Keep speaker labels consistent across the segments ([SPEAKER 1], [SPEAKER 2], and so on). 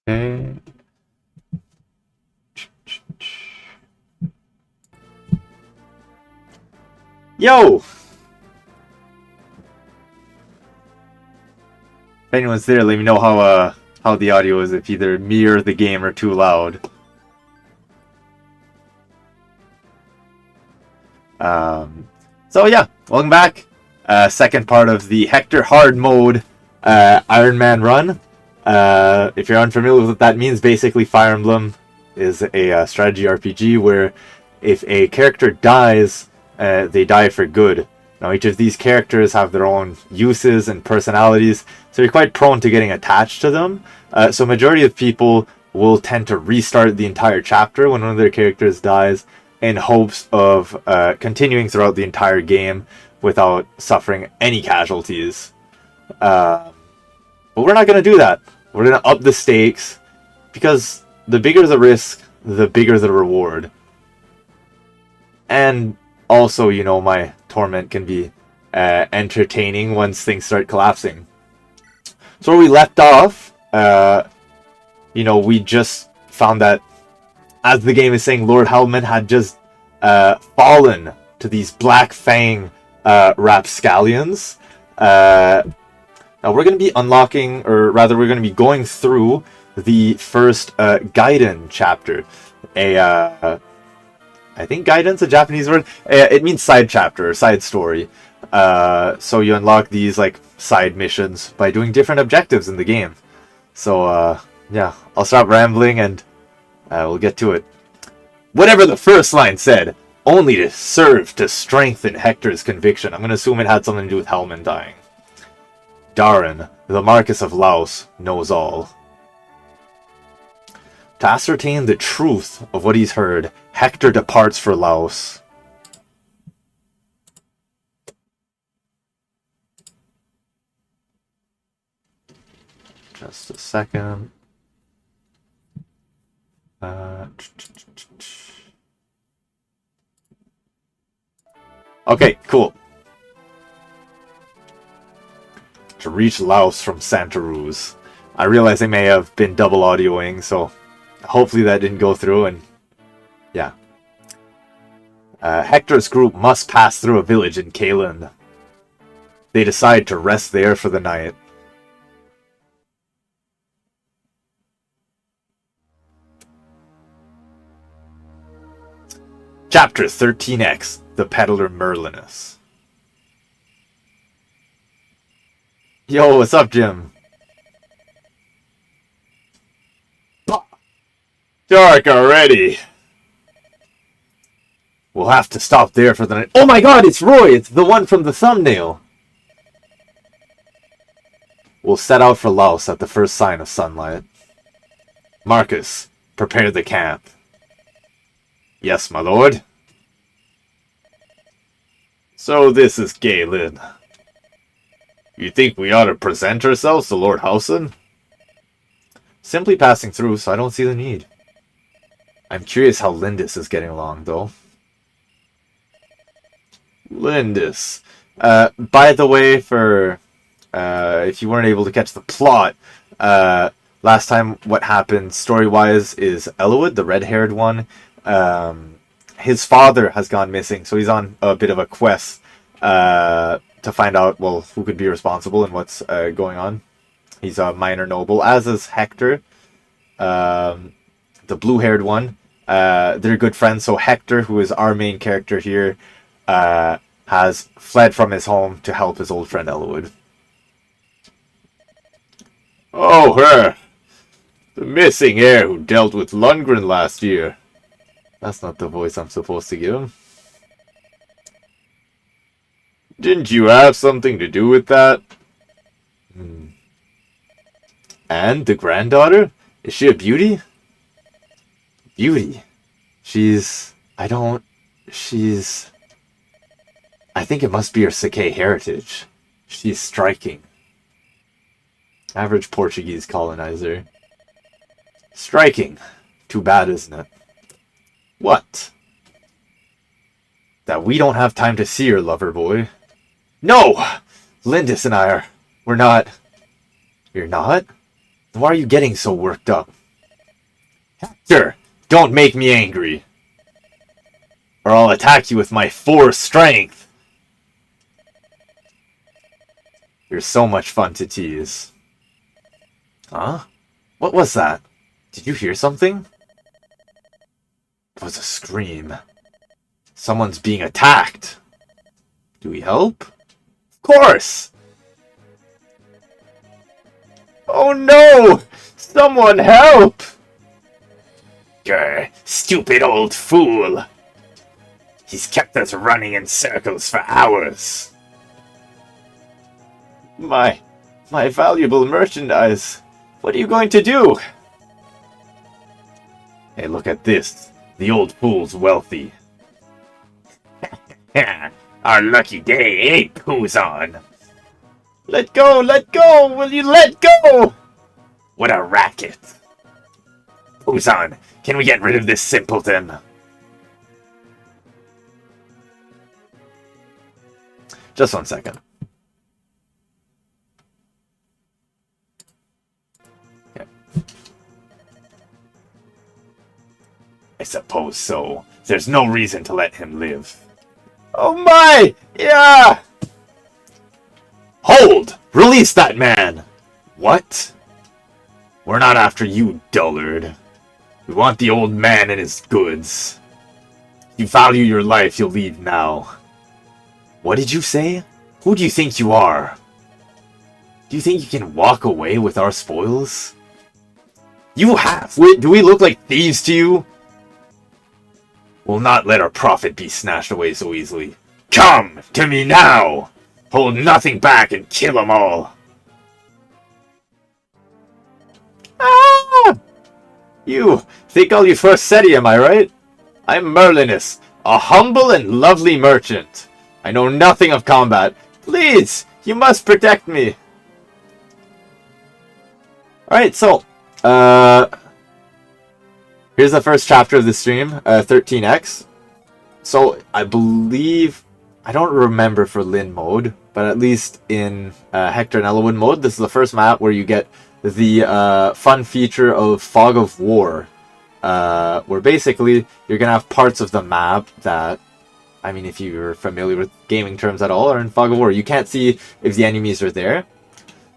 [SPEAKER 1] Okay. Yo! If anyone's there, let me know how the audio is, if either me or the game are too loud. So yeah, welcome back. Second part of the Hector hard mode Ironman run. If you're unfamiliar with what that means, basically Fire Emblem is a strategy RPG where if a character dies, they die for good. Now each of these characters have their own uses and personalities, so you're quite prone to getting attached to them. So majority of people will tend to restart the entire chapter when one of their characters dies, in hopes of continuing throughout the entire game without suffering any casualties. But we're not going to do that. We're going to up the stakes, because the bigger the risk, the bigger the reward. And also, you know, my torment can be entertaining once things start collapsing. So where we left off, you know, we just found that, as the game is saying, Lord Hellman had just fallen to these Black Fang rapscallions. Now we're going to be unlocking, or rather we're going to be going through the first Gaiden chapter. I think Gaiden's a Japanese word. It means side chapter or side story. So you unlock these like side missions by doing different objectives in the game. So yeah, I'll stop rambling and we'll get to it. Whatever the first line said, only to serve to strengthen Hector's conviction. I'm going to assume it had something to do with Hellman dying. Darren, the Marquis of Laos, knows all. To ascertain the truth of what he's heard, Hector departs for Laos. Just a second. Okay, cool. To reach Laos from Santa Cruz. I realize I may have been double audioing, so hopefully that didn't go through, and yeah. Hector's group must pass through a village in Kayland. They decide to rest there for the night. Chapter 13X, The Peddler Merlinus. Yo, what's up, Jim? Dark already. We'll have to stop there for the night. Oh my god, it's Roy! It's the one from the thumbnail! We'll set out for Laos at the first sign of sunlight. Marcus, prepare the camp. Yes, my lord. So this is Galen. You think we ought to present ourselves to Lord Howson? Simply passing through, so I don't see the need. I'm curious how Lindis is getting along, though. Lindis. By the way, for if you weren't able to catch the plot, last time what happened story-wise is Elwood, the red-haired one, his father has gone missing, so he's on a bit of a quest to find out, well, who could be responsible and what's going on. He's a minor noble, as is Hector, the blue-haired one. They're good friends, so Hector, who is our main character here, has fled from his home to help his old friend Elwood. Oh, her! The missing heir who dealt with Lundgren last year. That's not the voice I'm supposed to give him. Didn't you have something to do with that? And the granddaughter? Is she a beauty? Beauty? I think it must be her Sakei heritage. She's striking. Average Portuguese colonizer. Striking. Too bad, isn't it? What? That we don't have time to see her, lover boy. No! Lindis and I we're not... You're not? Why are you getting so worked up? Hector, don't make me angry, or I'll attack you with my 4 strength. You're so much fun to tease. Huh? What was that? Did you hear something? It was a scream. Someone's being attacked. Do we help? Of course! Oh no! Someone help! Grr, stupid old fool! He's kept us running in circles for hours. My valuable merchandise. What are you going to do? Hey, look at this. The old fool's wealthy. Our lucky day, eh, Poozon? Let go! Let go! Will you let go? What a racket. Poozon, can we get rid of this simpleton? Just 1 second. Okay. I suppose so. There's no reason to let him live. Oh my! Yeah! Hold! Release that man! What? We're not after you, dullard. We want the old man and his goods. If you value your life, you'll leave now. What did you say? Who do you think you are? Do you think you can walk away with our spoils? You have! Wait, do we look like thieves to you? We'll not let our profit be snatched away so easily. Come to me now! Hold nothing back and kill them all! Ah! You think I'll you first SETI, am I right? I'm Merlinus, a humble and lovely merchant. I know nothing of combat. Please, you must protect me. Alright, so, here's the first chapter of the stream, 13x. So, I believe, I don't remember for Lin mode, but at least in Hector and Elwood mode, this is the first map where you get the fun feature of Fog of War, where basically you're going to have parts of the map that, I mean, if you're familiar with gaming terms at all, are in Fog of War. You can't see if the enemies are there.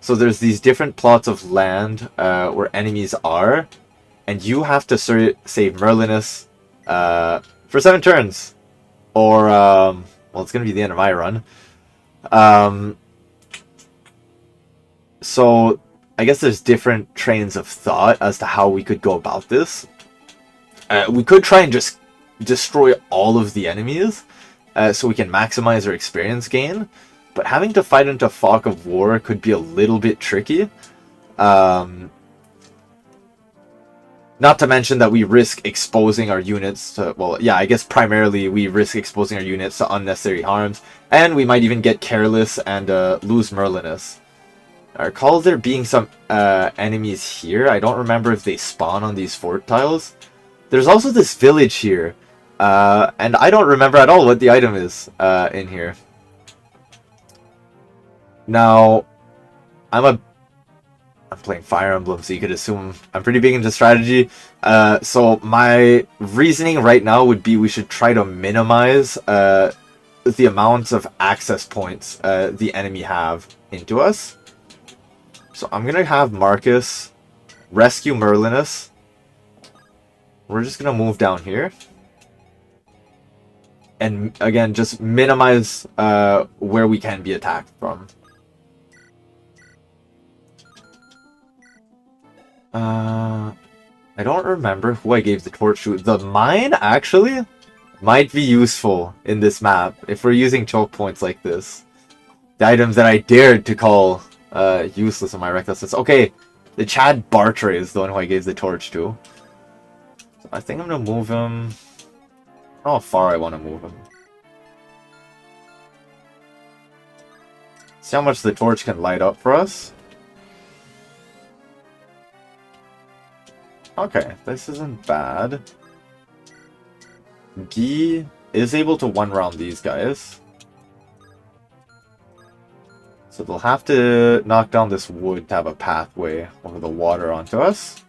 [SPEAKER 1] So there's these different plots of land where enemies are, and you have to save Merlinus for 7 turns. Or, well, it's going to be the end of my run. So, I guess there's different trains of thought as to how we could go about this. We could try and just destroy all of the enemies, so we can maximize our experience gain. But having to fight into Fog of War could be a little bit tricky. Not to mention that we risk exposing our units to, well, yeah, I guess primarily we risk exposing our units to unnecessary harms, and we might even get careless and lose Merlinus. I recall there being some enemies here. I don't remember if they spawn on these fort tiles. There's also this village here, and I don't remember at all what the item is in here. Now, I'm playing Fire Emblem, so you could assume I'm pretty big into strategy. So my reasoning right now would be we should try to minimize the amount of access points the enemy have into us. So I'm going to have Marcus rescue Merlinus. We're just going to move down here. And again, just minimize where we can be attacked from. I don't remember who I gave the torch to. The mine, actually, might be useful in this map if we're using choke points like this. The items that I dared to call useless in my recklessness. Okay, the Chad Bartre is the one who I gave the torch to. So I think I'm going to move him. I don't know how far I want to move him. See how much the torch can light up for us. Okay, this isn't bad. Guy is able to one-round these guys. So they'll have to knock down this wood to have a pathway over the water onto us.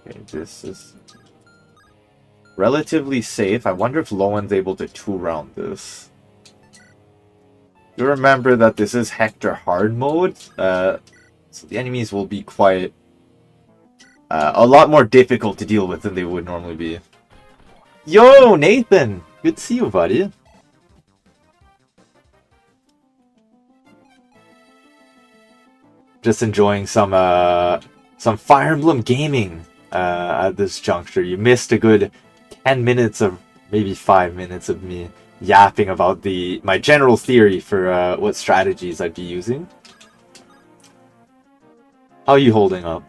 [SPEAKER 1] Okay, this is relatively safe. I wonder if Lowen's able to 2-round this. You remember that this is Hector hard mode, so the enemies will be quite a lot more difficult to deal with than they would normally be. Yo, Nathan! Good to see you, buddy. Just enjoying some Fire Emblem gaming at this juncture. You missed a good 10 minutes of, maybe 5 minutes of me yapping about my general theory for what strategies I'd be using. How are you holding up?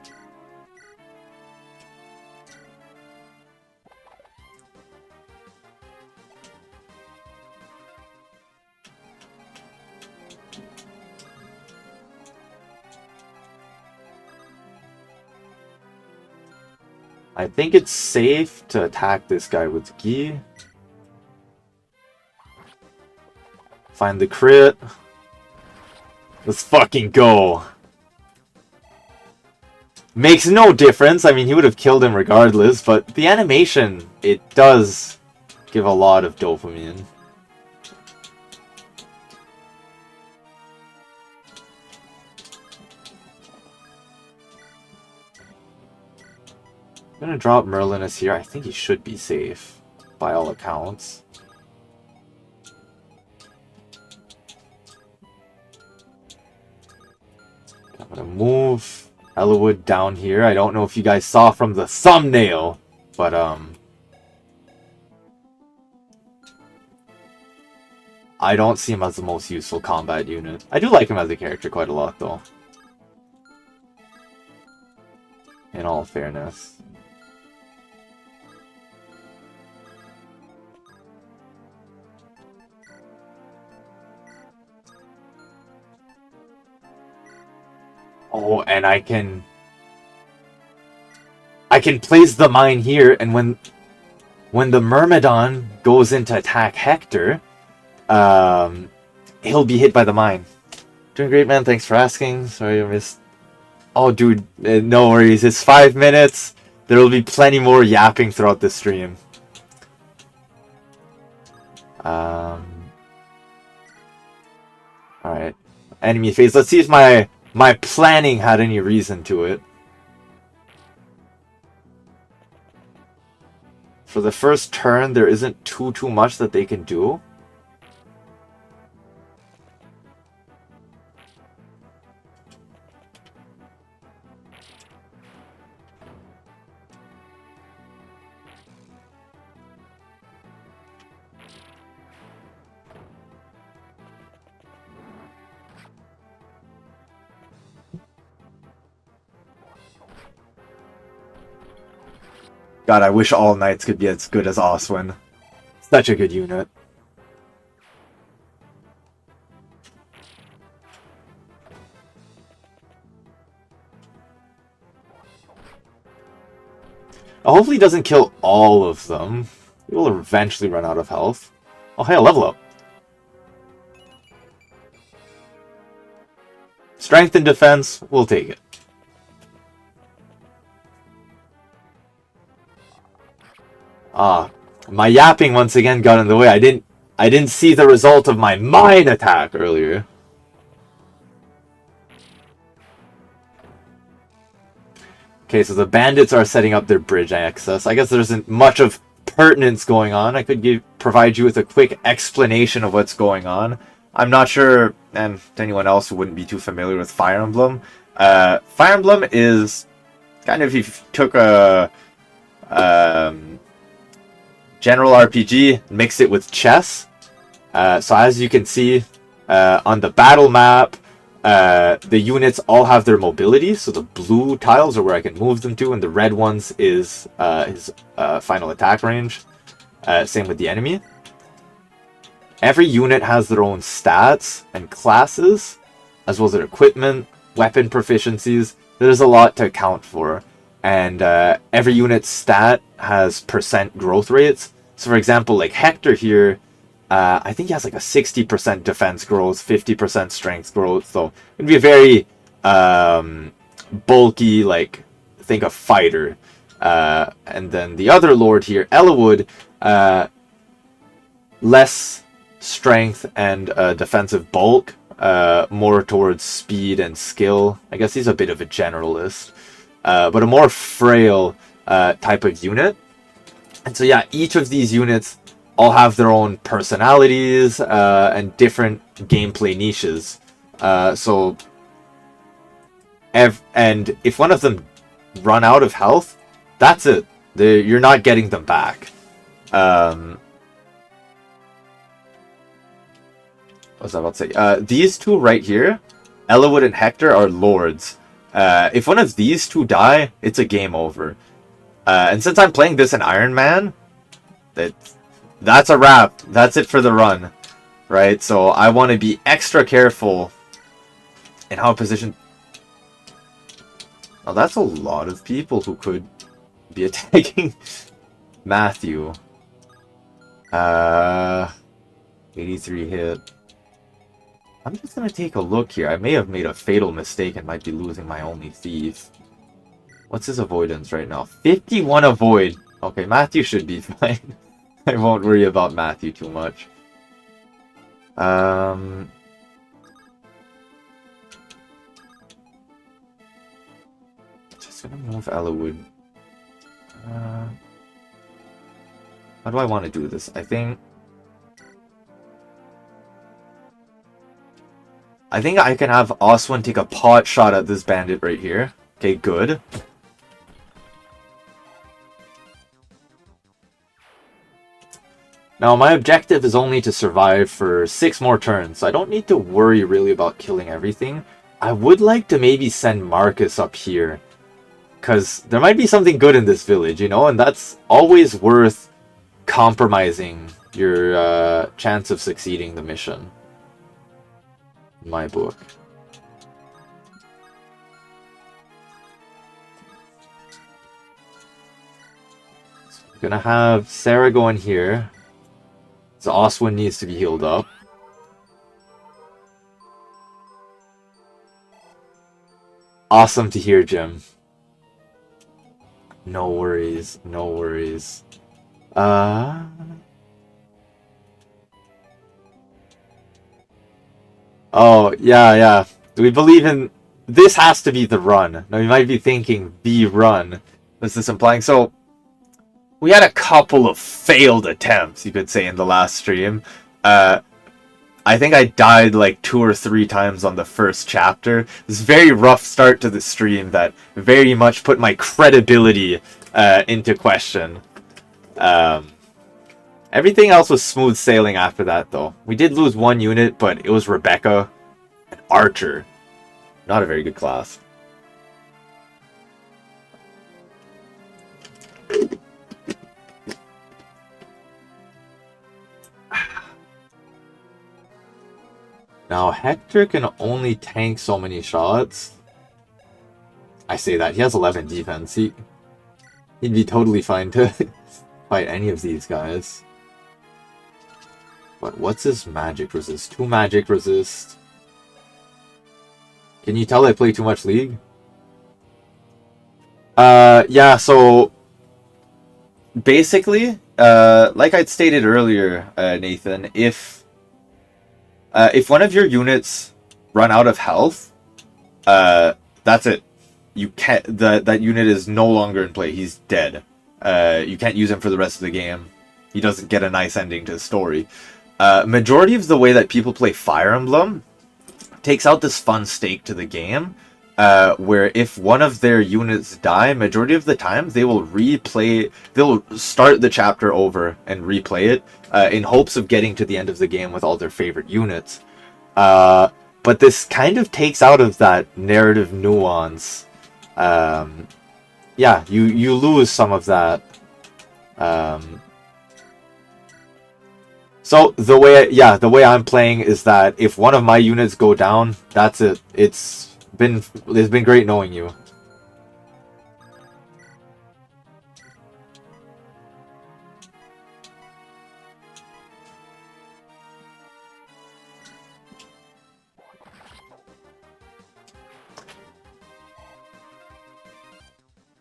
[SPEAKER 1] I think it's safe to attack this guy with Gi. Find the crit. Let's fucking go. Makes no difference. I mean, he would have killed him regardless, but the animation, it does give a lot of dopamine. I'm gonna drop Merlinus here. I think he should be safe, by all accounts. I'm gonna move Ellawood down here. I don't know if you guys saw from the thumbnail, but I don't see him as the most useful combat unit. I do like him as a character quite a lot, though. In all fairness. Oh, and I can place the mine here, and when the Myrmidon goes in to attack Hector, he'll be hit by the mine. Doing great, man. Thanks for asking. Sorry I missed. Oh, dude, no worries. It's 5 minutes. There will be plenty more yapping throughout the stream. All right, enemy phase. Let's see if my planning had any reason to it. For the first turn, there isn't too much that they can do. God, I wish all knights could be as good as Oswin. Such a good unit. Hopefully he doesn't kill all of them. He will eventually run out of health. Oh, hey, a level up. Strength and defense, we'll take it. My yapping once again got in the way. I didn't see the result of my mine attack earlier. Okay, so the bandits are setting up their bridge access. I guess there isn't much of pertinence going on. I could provide you with a quick explanation of what's going on. I'm not sure, and to anyone else who wouldn't be too familiar with Fire Emblem, Fire Emblem is kind of, if you took a general RPG, mix it with chess. So as you can see on the battle map, the units all have their mobility. So the blue tiles are where I can move them to, and the red ones is his final attack range. Same with the enemy. Every unit has their own stats and classes, as well as their equipment, weapon proficiencies. There's a lot to account for. And every unit's stat has percent growth rates. So for example, like Hector here, I think he has like a 60% defense growth, 50% strength growth. So it'd be a very bulky, like, think a fighter. And then the other lord here, Ellawood, less strength and defensive bulk, more towards speed and skill. I guess he's a bit of a generalist, but a more frail type of unit. And so yeah, each of these units all have their own personalities and different gameplay niches. And if one of them run out of health, that's it. You're not getting them back. What was I about to say? These two right here, Ellawood and Hector, are lords. If one of these two die, it's a game over. And since I'm playing this in Ironman, that's a wrap. That's it for the run, right? So I want to be extra careful in how I position. Oh, that's a lot of people who could be attacking Matthew. 83 hit. I'm just gonna take a look here. I may have made a fatal mistake and might be losing my only thief. What's his avoidance right now? 51 avoid. Okay, Matthew should be fine. I won't worry about Matthew too much. Just gonna move Ellawood. How do I want to do this? I think I can have Oswin take a pot shot at this bandit right here. Okay, good. Now, my objective is only to survive for 6 more turns, so I don't need to worry really about killing everything. I would like to maybe send Marcus up here, because there might be something good in this village, you know, and that's always worth compromising your chance of succeeding the mission. In my book. So we're gonna have Sarah go in here. So Oswin needs to be healed up. Awesome to hear, Jim. No worries, no worries. Oh, yeah. Do we believe in... This has to be the run. Now, you might be thinking, the run. What's this implying? So, we had a couple of failed attempts, you could say, in the last stream. I think I died like 2 or 3 times on the first chapter. It was a very rough start to the stream that very much put my credibility into question. Everything else was smooth sailing after that, though. We did lose 1 unit, but it was Rebecca, an archer. Not a very good class. Now, Hector can only tank so many shots. I say that. He has 11 defense. He'd be totally fine to fight any of these guys. But what's his magic resist? 2 magic resist. Can you tell I play too much League? Yeah, so... Basically, like I'd stated earlier, Nathan, if one of your units run out of health, that's it. You can't. That unit is no longer in play. He's dead. You can't use him for the rest of the game. He doesn't get a nice ending to the story. Majority of the way that people play Fire Emblem takes out this fun stake to the game, where if one of their units die, majority of the time they will replay. They'll start the chapter over and replay it in hopes of getting to the end of the game with all their favorite units. But this kind of takes out of that narrative nuance. Yeah, you lose some of that. So the way I'm playing is that if one of my units go down, that's it. It's been great knowing you.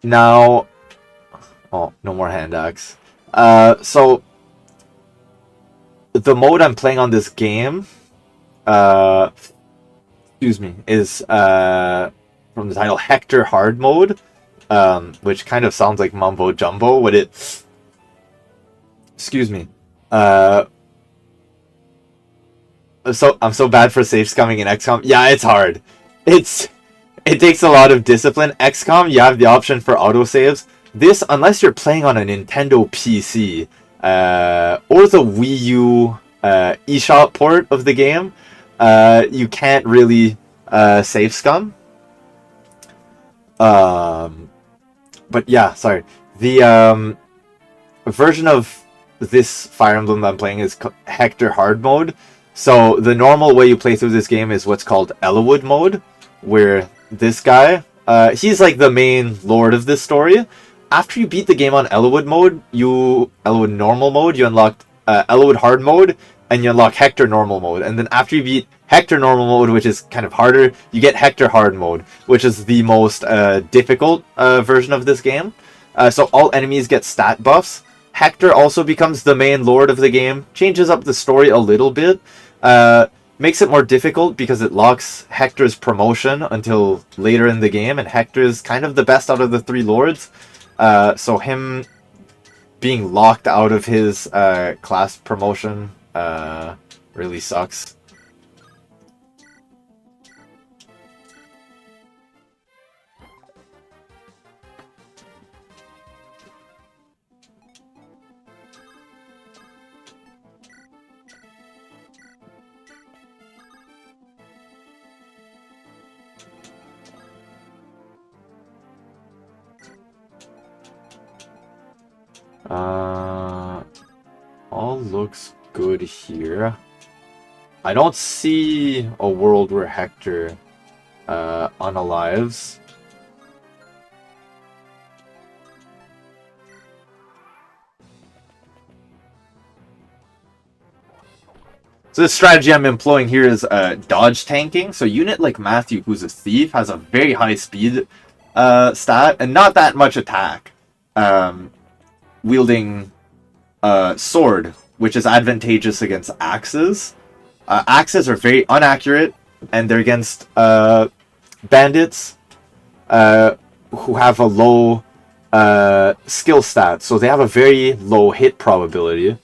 [SPEAKER 1] Now, Oh, no more hand axe. So the mode I'm playing on this game, excuse me, is from the title Hector Hard Mode, which kind of sounds like mumbo jumbo. What it, excuse me, uh, I'm so bad for save scumming in XCOM. Yeah, it's hard. It's it takes a lot of discipline. XCOM, you have the option for autosaves. This, unless you're playing on a Nintendo PC or the Wii U eShop port of the game, you can't really save scum. But yeah, sorry. The version of this Fire Emblem I'm playing is Hector Hard Mode. So the normal way you play through this game is what's called Ellawood Mode, where this guy, he's like the main lord of this story. After you beat the game on Ellawood Mode, Ellawood Normal Mode, you unlock Ellawood Hard Mode, and you unlock Hector Normal Mode. And then after you beat Hector Normal Mode, which is kind of harder, you get Hector Hard Mode, which is the most difficult version of this game. So all enemies get stat buffs. Hector also becomes the main lord of the game, changes up the story a little bit, makes it more difficult because it locks Hector's promotion until later in the game, and Hector is kind of the best out of the three lords. So him being locked out of his class promotion really sucks. All looks good here. I don't see a world where Hector unalives. So the strategy I'm employing here is dodge tanking. So unit like Matthew, who's a thief, has a very high speed stat and not that much attack. Wielding sword, which is advantageous against axes. Axes are very inaccurate, and they're against bandits who have a low skill stat, so they have a very low hit probability.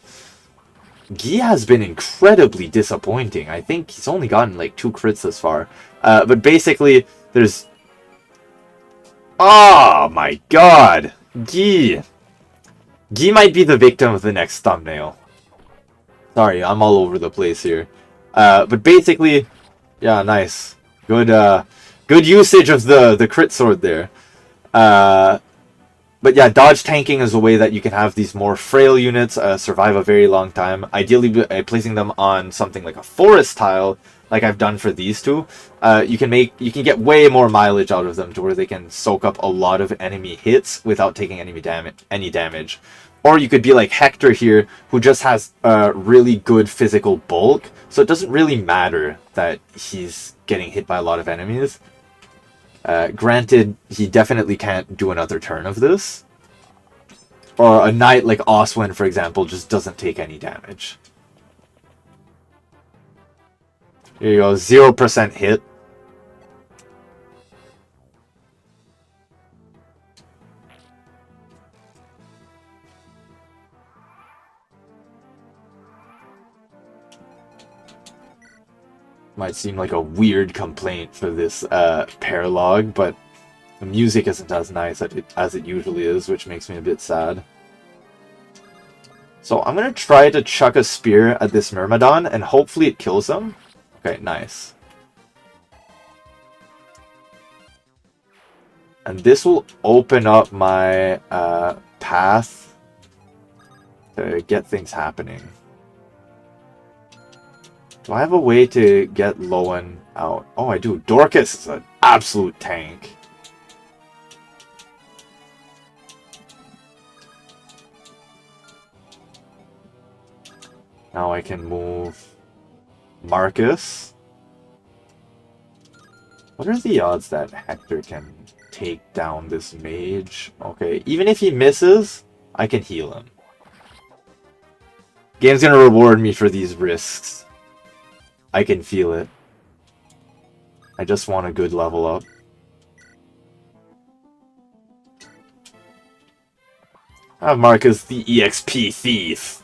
[SPEAKER 1] Guy has been incredibly disappointing. I think he's only gotten like 2 crits this far. But basically, there's... Oh my god! Guy! Guy might be the victim of the next thumbnail. Sorry, I'm all over the place here. But basically, yeah, nice. Good usage of the crit sword there. But yeah, dodge tanking is a way that you can have these more frail units survive a very long time. Ideally, placing them on something like a forest tile, like I've done for these two, you can get way more mileage out of them to where they can soak up a lot of enemy hits without taking any damage. Or you could be like Hector here, who just has really good physical bulk, so it doesn't really matter that he's getting hit by a lot of enemies. Granted, he definitely can't do another turn of this. Or a knight like Oswin, for example, just doesn't take any damage. Here you go, 0% hit. Might seem like a weird complaint for this paralog, but the music isn't as nice as it usually is, which makes me a bit sad. So I'm going to try to chuck a spear at this Myrmidon, and hopefully it kills him. Okay, nice. And this will open up my path to get things happening. Do I have a way to get Lowen out? Oh, I do. Dorcas is an absolute tank. Now I can move Marcus. What are the odds that Hector can take down this mage? Okay, even if he misses, I can heal him. Game's gonna reward me for these risks. I can feel it. I just want a good level up. I have Marcus the EXP thief.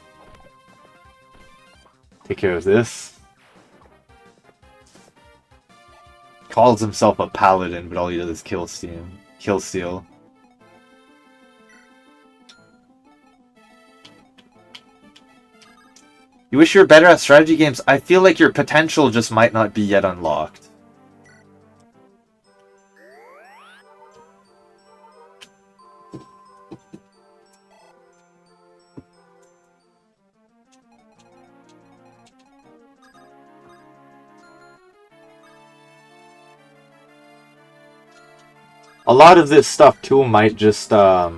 [SPEAKER 1] Take care of this. Calls himself a paladin, but all he does is kill steal. You wish you were better at strategy games? I feel like your potential just might not be yet unlocked. A lot of this stuff too might just, I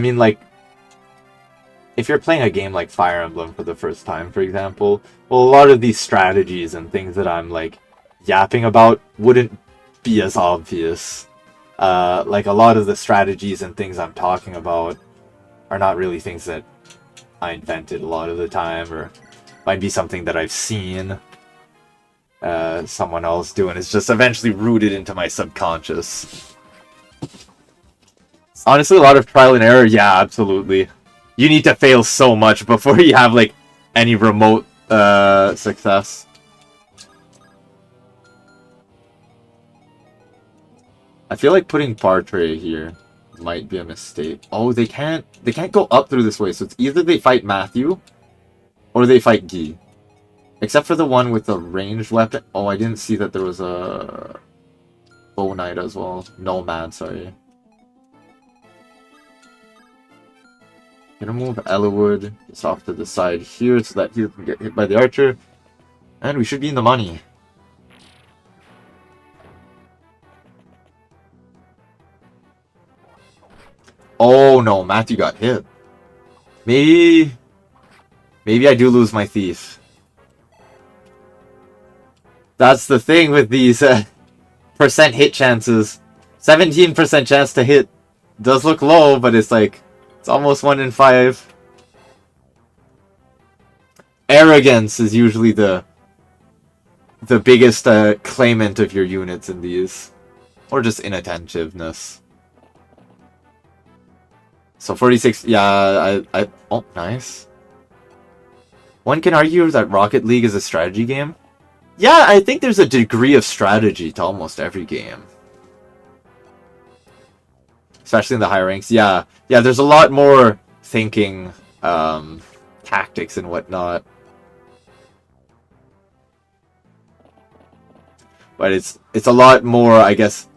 [SPEAKER 1] mean, like, if you're playing a game like Fire Emblem for the first time, for example, well, a lot of these strategies and things that I'm, like, yapping about wouldn't be as obvious. Like, a lot of the strategies and things I'm talking about are not really things that I invented a lot of the time, or might be something that I've seen someone else do, and it's just eventually rooted into my subconscious. Honestly, a lot of trial and error, yeah, absolutely. You need to fail so much before you have, like, any remote success. I feel like putting Partray here might be a mistake. Oh, they can't go up through this way, so it's either they fight Matthew or they fight Guy. Except for the one with the ranged weapon. Oh, I didn't see that there was a Bow Knight as well. Nomad, sorry. Gonna move Ellawood just off to the side here so that he can get hit by the archer. And we should be in the money. Oh no, Matthew got hit. Maybe I do lose my thief. That's the thing with these percent hit chances. 17% chance to hit does look low, but it's like, it's almost 1 in 5. Arrogance is usually the biggest claimant of your units in these. Or just inattentiveness. So 46, yeah, oh, nice. One can argue that Rocket League is a strategy game. Yeah, I think there's a degree of strategy to almost every game. Especially in the higher ranks. Yeah, there's a lot more thinking, tactics and whatnot. But it's a lot more, I guess,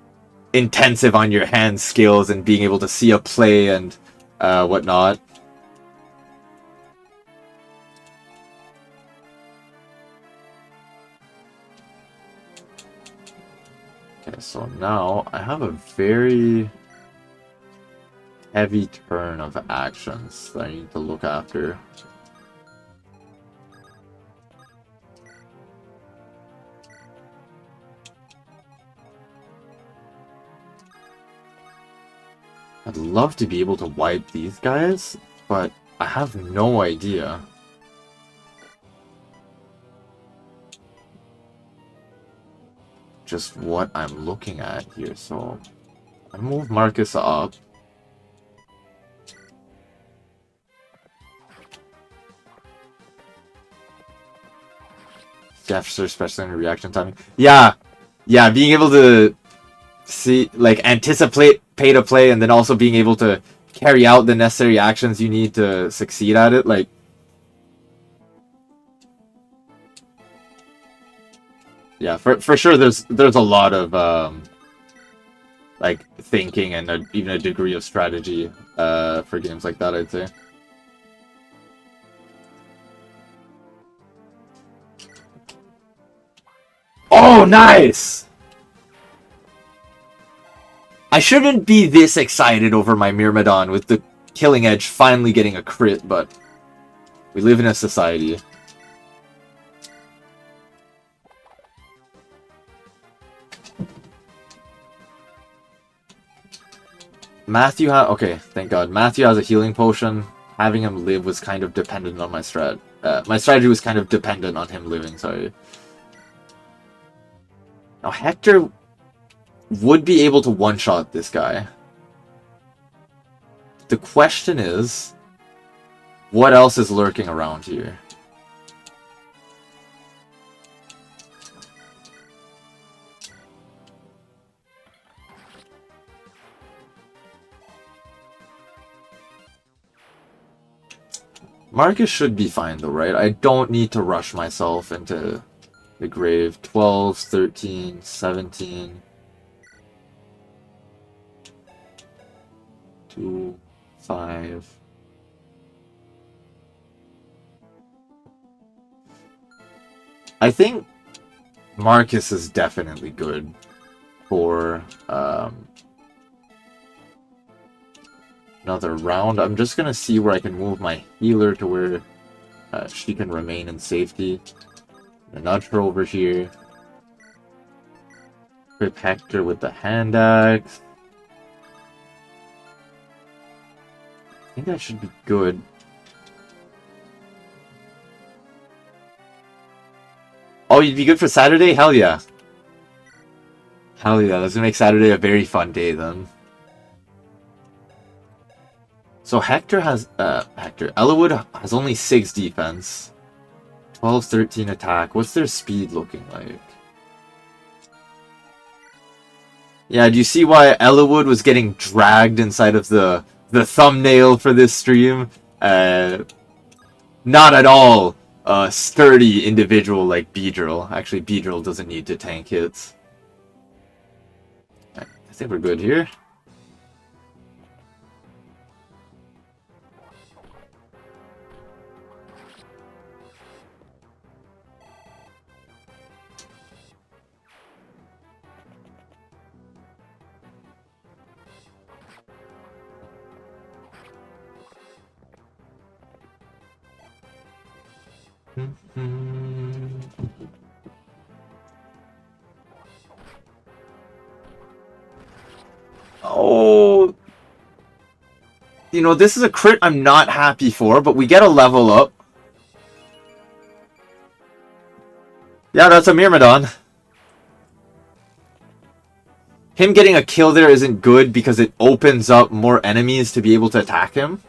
[SPEAKER 1] intensive on your hand skills and being able to see a play and whatnot. Okay, so now I have a very heavy turn of actions that I need to look after. I'd love to be able to wipe these guys, but I have no idea. Just what I'm looking at here, so I move Marcus up. Deaths are especially in reaction timing. Yeah, being able to see, like, anticipate pay to play, and then also being able to carry out the necessary actions you need to succeed at it, like. Yeah, for sure there's a lot of like thinking and even a degree of strategy for games like that, I'd say. Oh, nice! I shouldn't be this excited over my Myrmidon with the Killing Edge finally getting a crit, but we live in a society. Matthew okay, thank God. Matthew has a healing potion. Having him live was kind of dependent on my strat. My strategy was kind of dependent on him living, sorry. Now, Hector would be able to one-shot this guy. The question is, what else is lurking around here? Marcus should be fine though, right? I don't need to rush myself into the grave. 12, 13, 17. 2, 5. I think Marcus is definitely good for another round. I'm just gonna see where I can move my healer to where she can remain in safety. Nudge her over here. Equip Hector with the hand axe. I think that should be good. Oh, you'd be good for Saturday? Hell yeah. Hell yeah, that's gonna make Saturday a very fun day then. So Hector has, Elwood has only 6 defense. 12, 13 attack. What's their speed looking like? Yeah, do you see why Elwood was getting dragged inside of the thumbnail for this stream? Not at all a sturdy individual like Beedrill. Actually, Beedrill doesn't need to tank hits. I think we're good here. Oh, you know, this is a crit I'm not happy for, but we get a level up. Yeah, that's a Myrmidon. Him getting a kill there isn't good because it opens up more enemies to be able to attack him.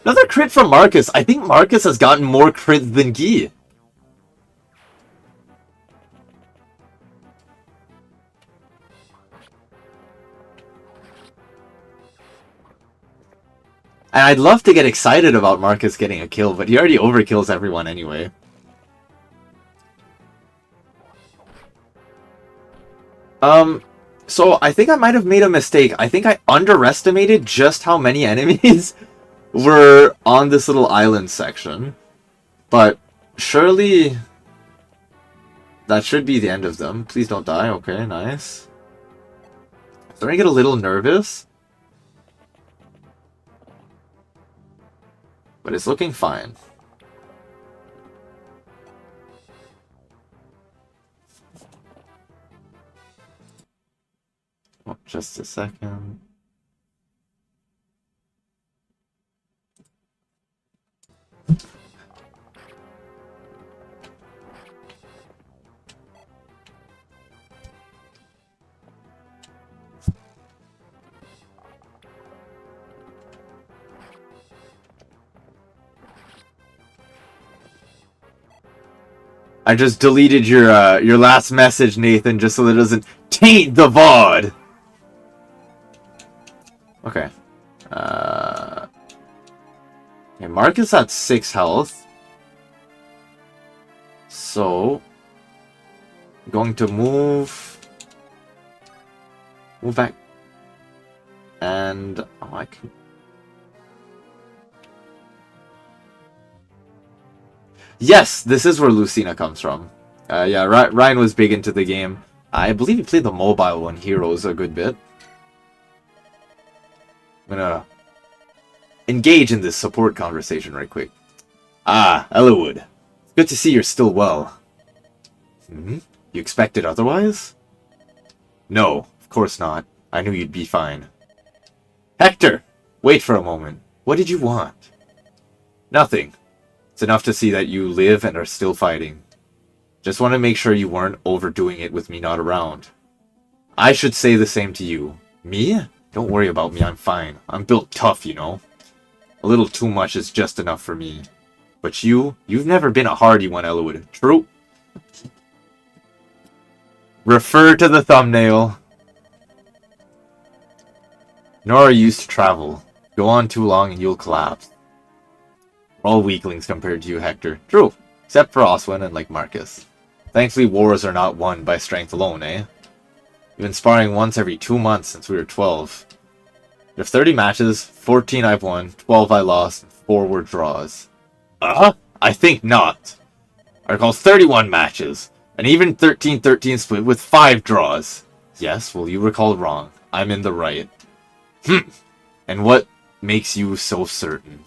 [SPEAKER 1] Another crit from Marcus. I think Marcus has gotten more crits than Guy. And I'd love to get excited about Marcus getting a kill, but he already overkills everyone anyway. So I think I might have made a mistake. I think I underestimated just how many enemies were on this little island section. But surely that should be the end of them. Please don't die. Okay, nice. Starting to get a little nervous. But it's looking fine. Oh, just a second. I just deleted your last message, Nathan, just so that it doesn't taint the VOD. Okay. Okay, Marcus at 6 health. So I'm going to move back. And oh, I can. Yes, this is where Lucina comes from. Yeah, Ryan was big into the game. I believe he played the mobile one, Heroes, a good bit. I'm gonna engage in this support conversation right quick. Ah, Elwood. Good to see you're still well. You expected otherwise? No, of course not. I knew you'd be fine. Hector! Wait for a moment. What did you want? Nothing. It's enough to see that you live and are still fighting. Just want to make sure you weren't overdoing it with me not around. I should say the same to you. Me? Don't worry about me, I'm fine. I'm built tough, you know. A little too much is just enough for me. But you've never been a hardy one, Elwood. True? Refer to the thumbnail. Nora used to travel. Go on too long and you'll collapse. We're all weaklings compared to you, Hector. True. Except for Oswin and, like, Marcus. Thankfully, wars are not won by strength alone, eh? We've been sparring once every 2 months since we were 12. Out of 30 matches, 14 I've won, 12 I lost, and 4 were draws. I think not. I recall 31 matches, and even 13-13 split with 5 draws. Yes, well, you recall wrong. I'm in the right. And what makes you so certain?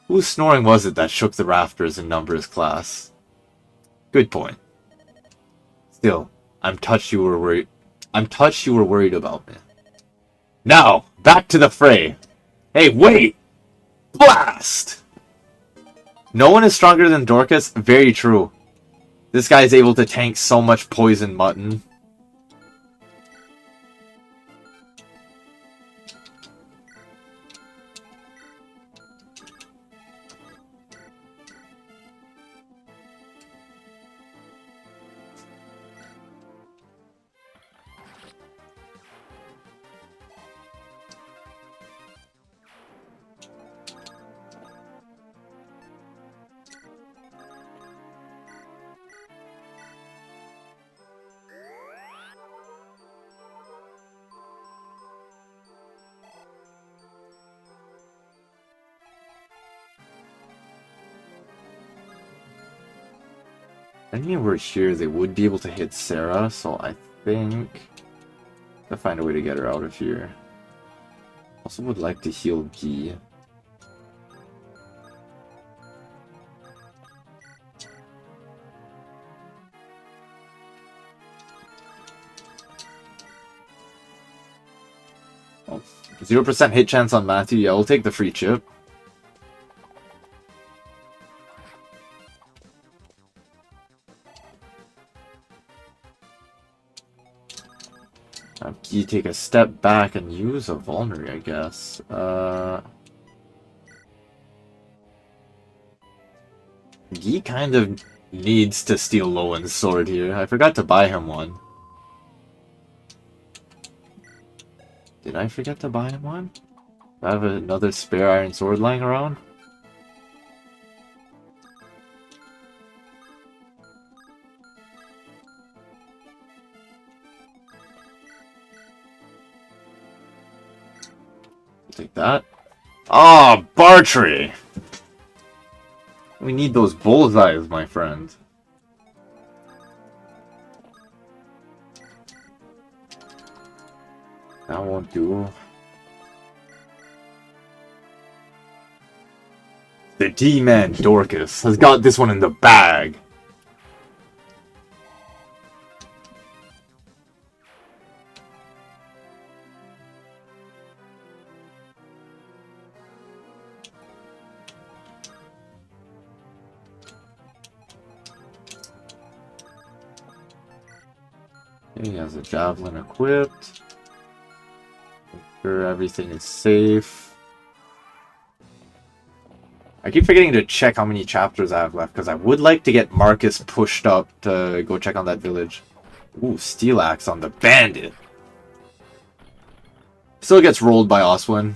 [SPEAKER 1] Whose snoring was it that shook the rafters in numbers class? Good point. Still, I'm touched you were worried about me. Now, back to the fray. Hey, wait! Blast! No one is stronger than Dorcas? Very true. This guy is able to tank so much poison mutton. Anywhere here, they would be able to hit Sarah, so I think I'll find a way to get her out of here. Also would like to heal Guy. Oh, 0% hit chance on Matthew. Yeah, we'll take the free chip. You take a step back and use a vulnerary, I guess. He kind of needs to steal Lowen's sword here. I forgot to buy him one. Did I forget to buy him one? Do I have another spare iron sword lying around? Take that. Ah, Bartrey! We need those bullseyes, my friend. That won't do. The D-Man Dorcas has got this one in the bag. He has a javelin equipped. Make sure everything is safe. I keep forgetting to check how many chapters I have left, because I would like to get Marcus pushed up to go check on that village. Ooh, Steel Axe on the Bandit. Still gets rolled by Oswin.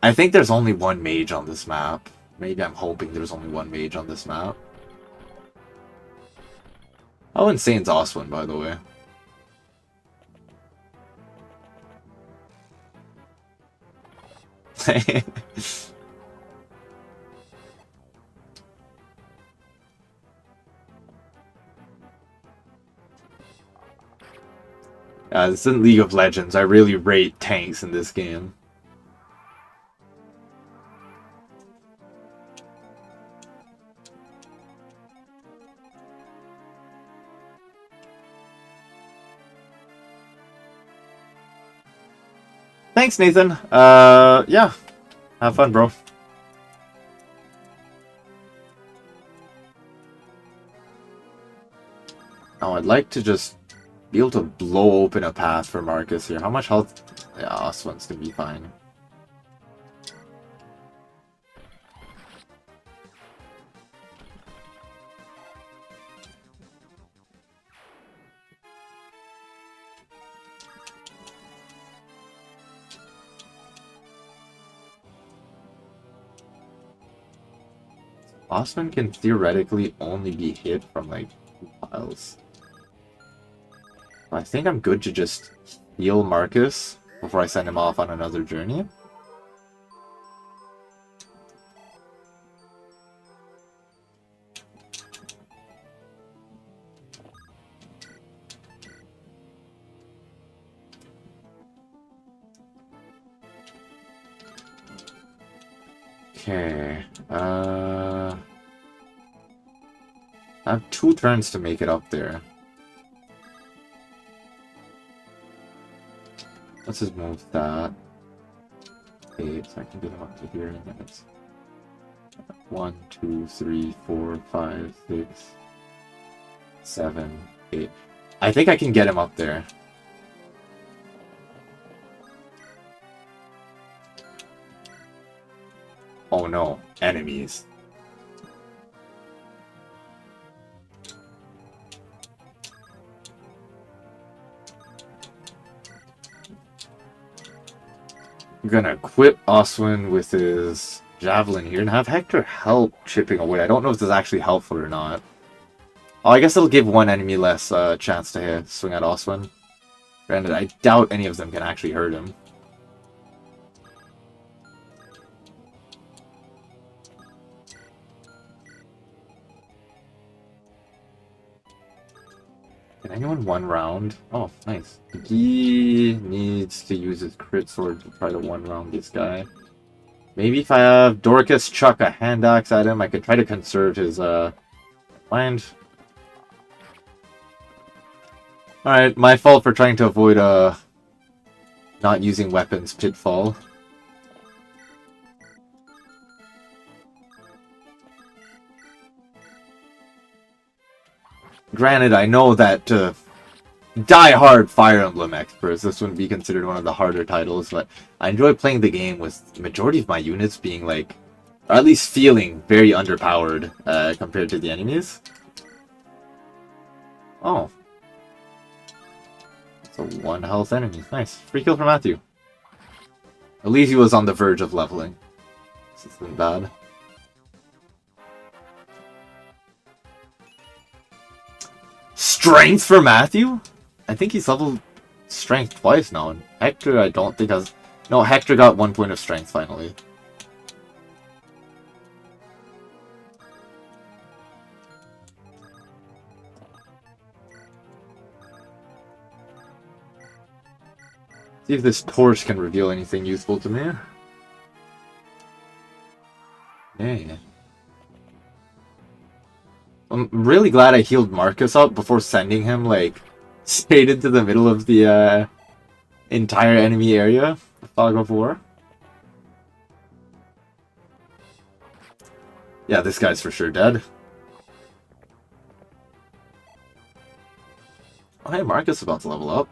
[SPEAKER 1] I think there's only one mage on this map. Maybe I'm hoping there's only one mage on this map. How insane's Oswin, by the way? This isn't League of Legends. I really rate tanks in this game. thanks, Nathan. Yeah. Have fun, bro. Now, I'd like to just be able to blow open a path for Marcus here. How much health? Yeah, this one's gonna be fine. Osman can theoretically only be hit from, like, piles. I think I'm good to just heal Marcus before I send him off on another journey. Okay, I have 2 turns to make it up there. Let's just move that. 8, so I can get him up to here in minutes. 1, 2, 3, 4, 5, 6, 7, 8. I think I can get him up there. Oh no, enemies. I'm gonna equip Oswin with his javelin here and have Hector help chipping away. I don't know if this is actually helpful or not. Oh, I guess it'll give one enemy less chance to swing at Oswin. Granted, I doubt any of them can actually hurt him. Can anyone one round? Oh, nice. He needs to use his crit sword to try to one round this guy. Maybe if I have Dorcas chuck a hand axe at him, I could try to conserve his mind. Alright, my fault for trying to avoid not using weapons pitfall. Granted, I know that die-hard Fire Emblem experts, this wouldn't be considered one of the harder titles, but I enjoy playing the game with the majority of my units being like, or at least feeling very underpowered compared to the enemies. Oh. It's a 1 health enemy. Nice. Free kill for Matthew. At least he was on the verge of leveling. This isn't bad. Strength for Matthew? I think he's leveled strength twice now. And Hector, I don't think has... No, Hector got 1 point of strength finally. See if this torch can reveal anything useful to me. Yeah. I'm really glad I healed Marcus up before sending him, like, straight into the middle of the entire enemy area of Fog of War. Yeah, this guy's for sure dead. Oh, hey, Marcus is about to level up.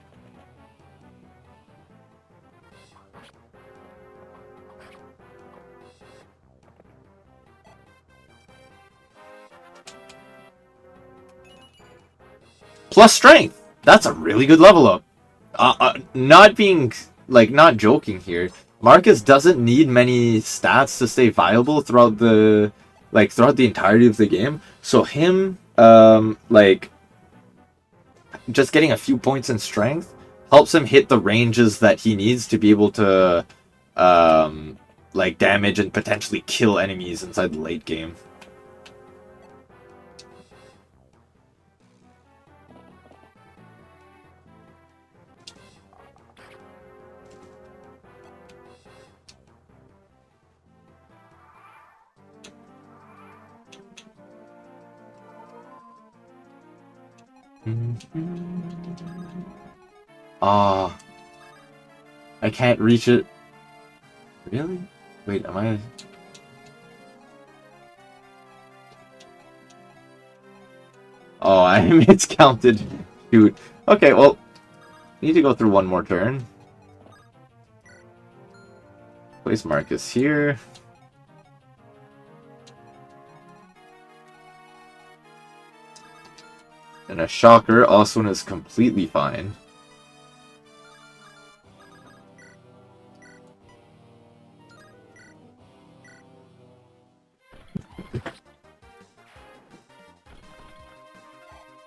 [SPEAKER 1] Plus strength. That's a really good level up. Not being, like, not joking here. Marcus doesn't need many stats to stay viable throughout the, like, throughout the entirety of the game. So him, like, just getting a few points in strength helps him hit the ranges that he needs to be able to, like, damage and potentially kill enemies inside the late game. I can't reach it. Really? Wait, am I... Oh, I miscounted. Shoot. Okay, well, need to go through one more turn. Place Marcus here. And a shocker, Oswin is completely fine.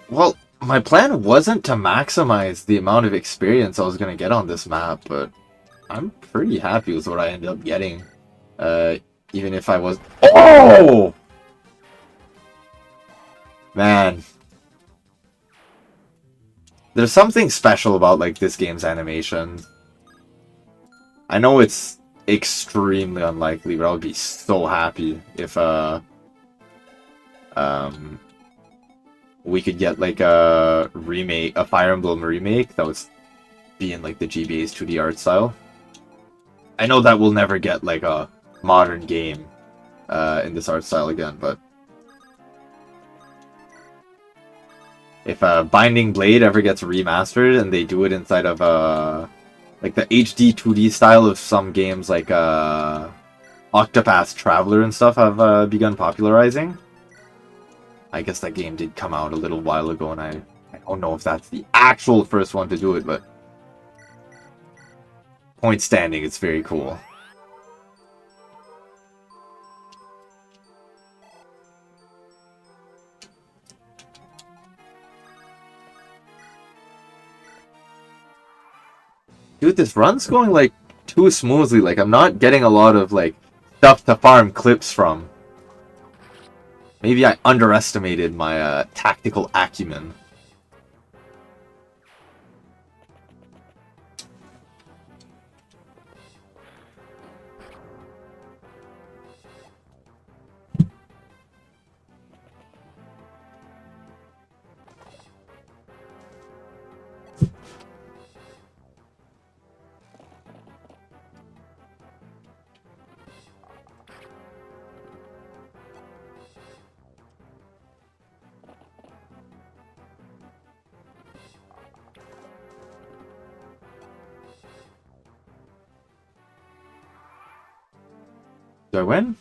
[SPEAKER 1] Well, my plan wasn't to maximize the amount of experience I was going to get on this map, but I'm pretty happy with what I ended up getting. Even if I was... Oh! Man. There's something special about, like, this game's animation. I know it's extremely unlikely, but I would be so happy if, we could get, like, a remake, a Fire Emblem remake that was be in, like, the GBA's 2D art style. I know that we'll never get, like, a modern game in this art style again, but if Binding Blade ever gets remastered and they do it inside of like the HD 2D style of some games like Octopath Traveler and stuff have begun popularizing. I guess that game did come out a little while ago, and I don't know if that's the actual first one to do it, but point standing, it's very cool. Dude, this run's going, like, too smoothly. Like, I'm not getting a lot of, like, stuff to farm clips from. Maybe I underestimated my tactical acumen. Do I win?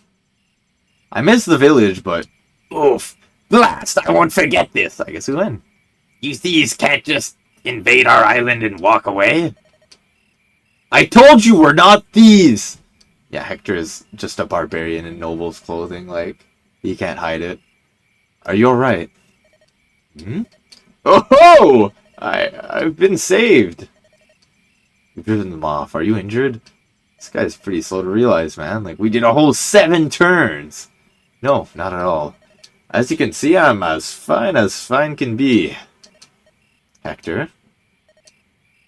[SPEAKER 1] I missed the village, but... Oof! Blast! I won't forget this! I guess we win. You thieves can't just invade our island and walk away? I told you we're not thieves! Yeah, Hector is just a barbarian in noble's clothing, like, he can't hide it. Are you alright? Hmm? Oh ho! I've been saved! You've driven them off. Are you injured? This guy's pretty slow to realize, man. Like, we did a whole 7 turns. No, not at all. As you can see, I'm as fine can be. Hector?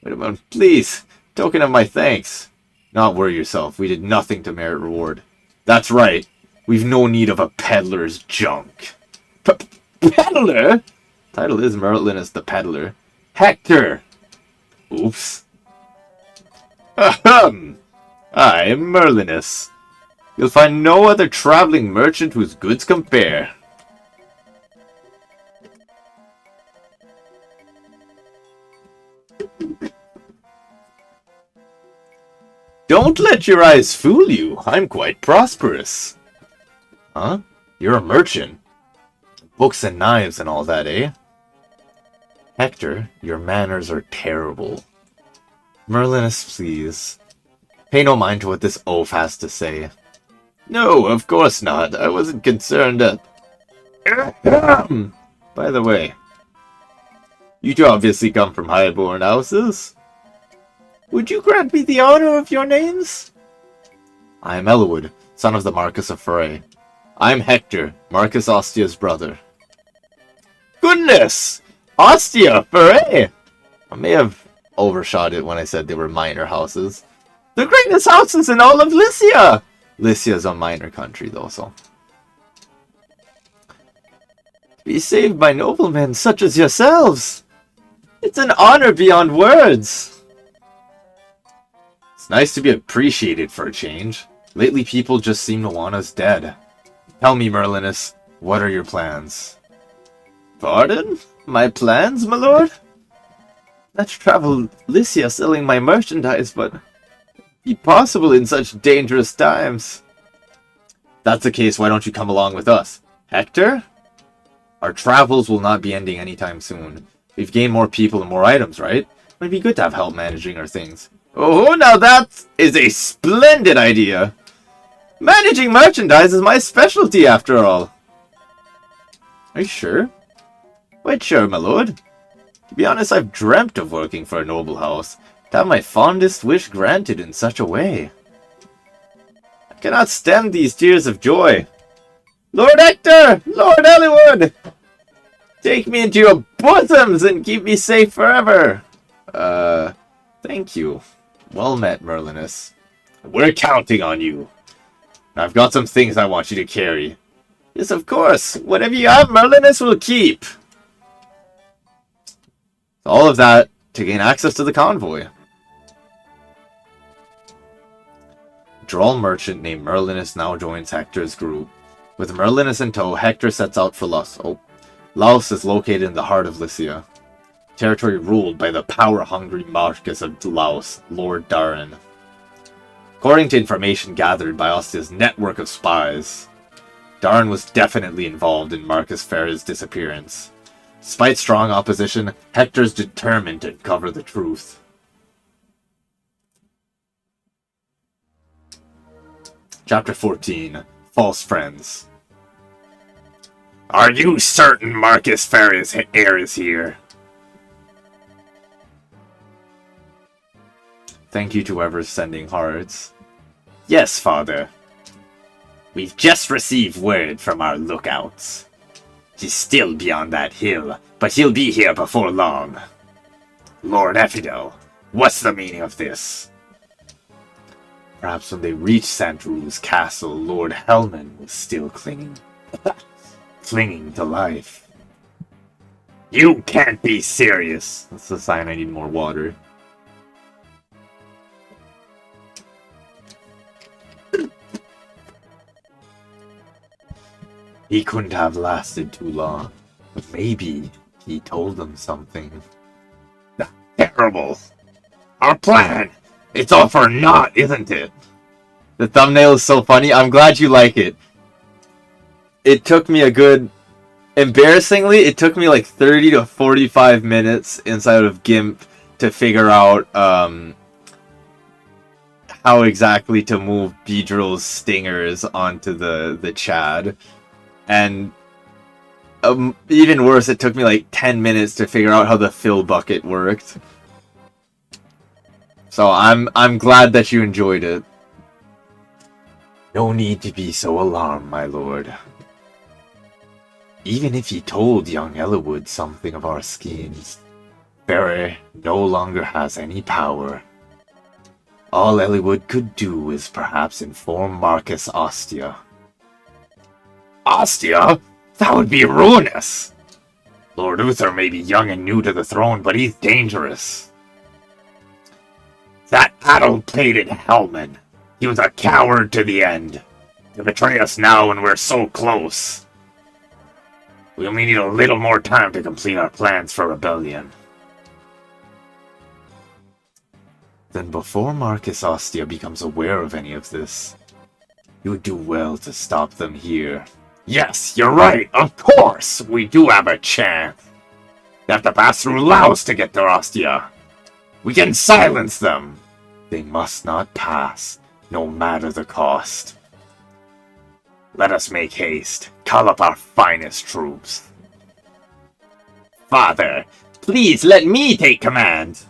[SPEAKER 1] Wait a moment, please. Token of my thanks. Not worry yourself. We did nothing to merit reward. That's right. We've no need of a peddler's junk. Peddler? Title is Merlinus the Peddler. Hector! Oops. Ahem! I am Merlinus. You'll find no other traveling merchant whose goods compare. Don't let your eyes fool you. I'm quite prosperous. Huh? You're a merchant. Books and knives and all that, eh? Hector, your manners are terrible. Merlinus, please. Pay no mind to what this oaf has to say. No, of course not. I wasn't concerned at... By the way, you two obviously come from high-born houses. Would you grant me the honor of your names? I am Elwood, son of the Marquis of Foray. I am Hector, Marcus Ostia's brother. Goodness! Ostia, Foray! I may have overshot it when I said they were minor houses. The greatest houses in all of Lycia! Lycia is a minor country, though, so... To be saved by noblemen such as yourselves! It's an honor beyond words! It's nice to be appreciated for a change. Lately, people just seem to want us dead. Tell me, Merlinus, what are your plans? Pardon? My plans, my lord? Not to travel Lycia selling my merchandise, but be possible in such dangerous times. If that's the case, why don't you come along with us? Hector? Our travels will not be ending anytime soon. We've gained more people and more items, right? It'd be good to have help managing our things. Oh, now that is a splendid idea! Managing merchandise is my specialty, after all. Are you sure? Quite sure, my lord. To be honest, I've dreamt of working for a noble house, to have my fondest wish granted in such a way. I cannot stem these tears of joy. Lord Hector! Lord Ellwood! Take me into your bosoms and keep me safe forever! Thank you. Well met, Merlinus. We're counting on you. I've got some things I want you to carry. Yes, of course. Whatever you have, Merlinus will keep. All of that to gain access to the convoy. A droll merchant named Merlinus now joins Hector's group. With Merlinus in tow, Hector sets out for Laos. Laos is located in the heart of Lycia, territory ruled by the power-hungry Marquis of Laos, Lord Darin. According to information gathered by Ostia's network of spies, Darin was definitely involved in Marcus Farah's disappearance. Despite strong opposition, Hector's determined to uncover the truth. Chapter 14. False Friends. Are you certain Marcus Farah's heir is here? Thank you to whoever's sending hearts. Yes, father. We've just received word from our lookouts. He's still beyond that hill, but he'll be here before long. Lord Effido, what's the meaning of this? Perhaps when they reached Sandru's castle, Lord Hellman was still clinging to life. You can't be serious! That's a sign I need more water. He couldn't have lasted too long, but maybe he told them something. Terrible! Our plan! It's all for naught, isn't it? The thumbnail is so funny. I'm glad you like it. It took me a good... Embarrassingly, it took me like 30 to 45 minutes inside of GIMP to figure out how exactly to move Beedrill's stingers onto the Chad. And even worse, it took me like 10 minutes to figure out how the fill bucket worked. So I'm glad that you enjoyed it. No need to be so alarmed, my lord. Even if he told young Ellwood something of our schemes, Farah no longer has any power. All Ellwood could do is perhaps inform Marcus Ostia. Ostia? That would be ruinous! Lord Uther may be young and new to the throne, but he's dangerous. That addle-plated Hellman. He was a coward to the end. To betray us now when we're so close. We only need a little more time to complete our plans for rebellion. Then before Marcus Ostia becomes aware of any of this, you would do well to stop them here. Yes, you're right, of course! We do have a chance. We have to pass through Laos to get to Ostia. We can silence them. They must not pass, no matter the cost. Let us make haste. Call up our finest troops. Father, please let me take command.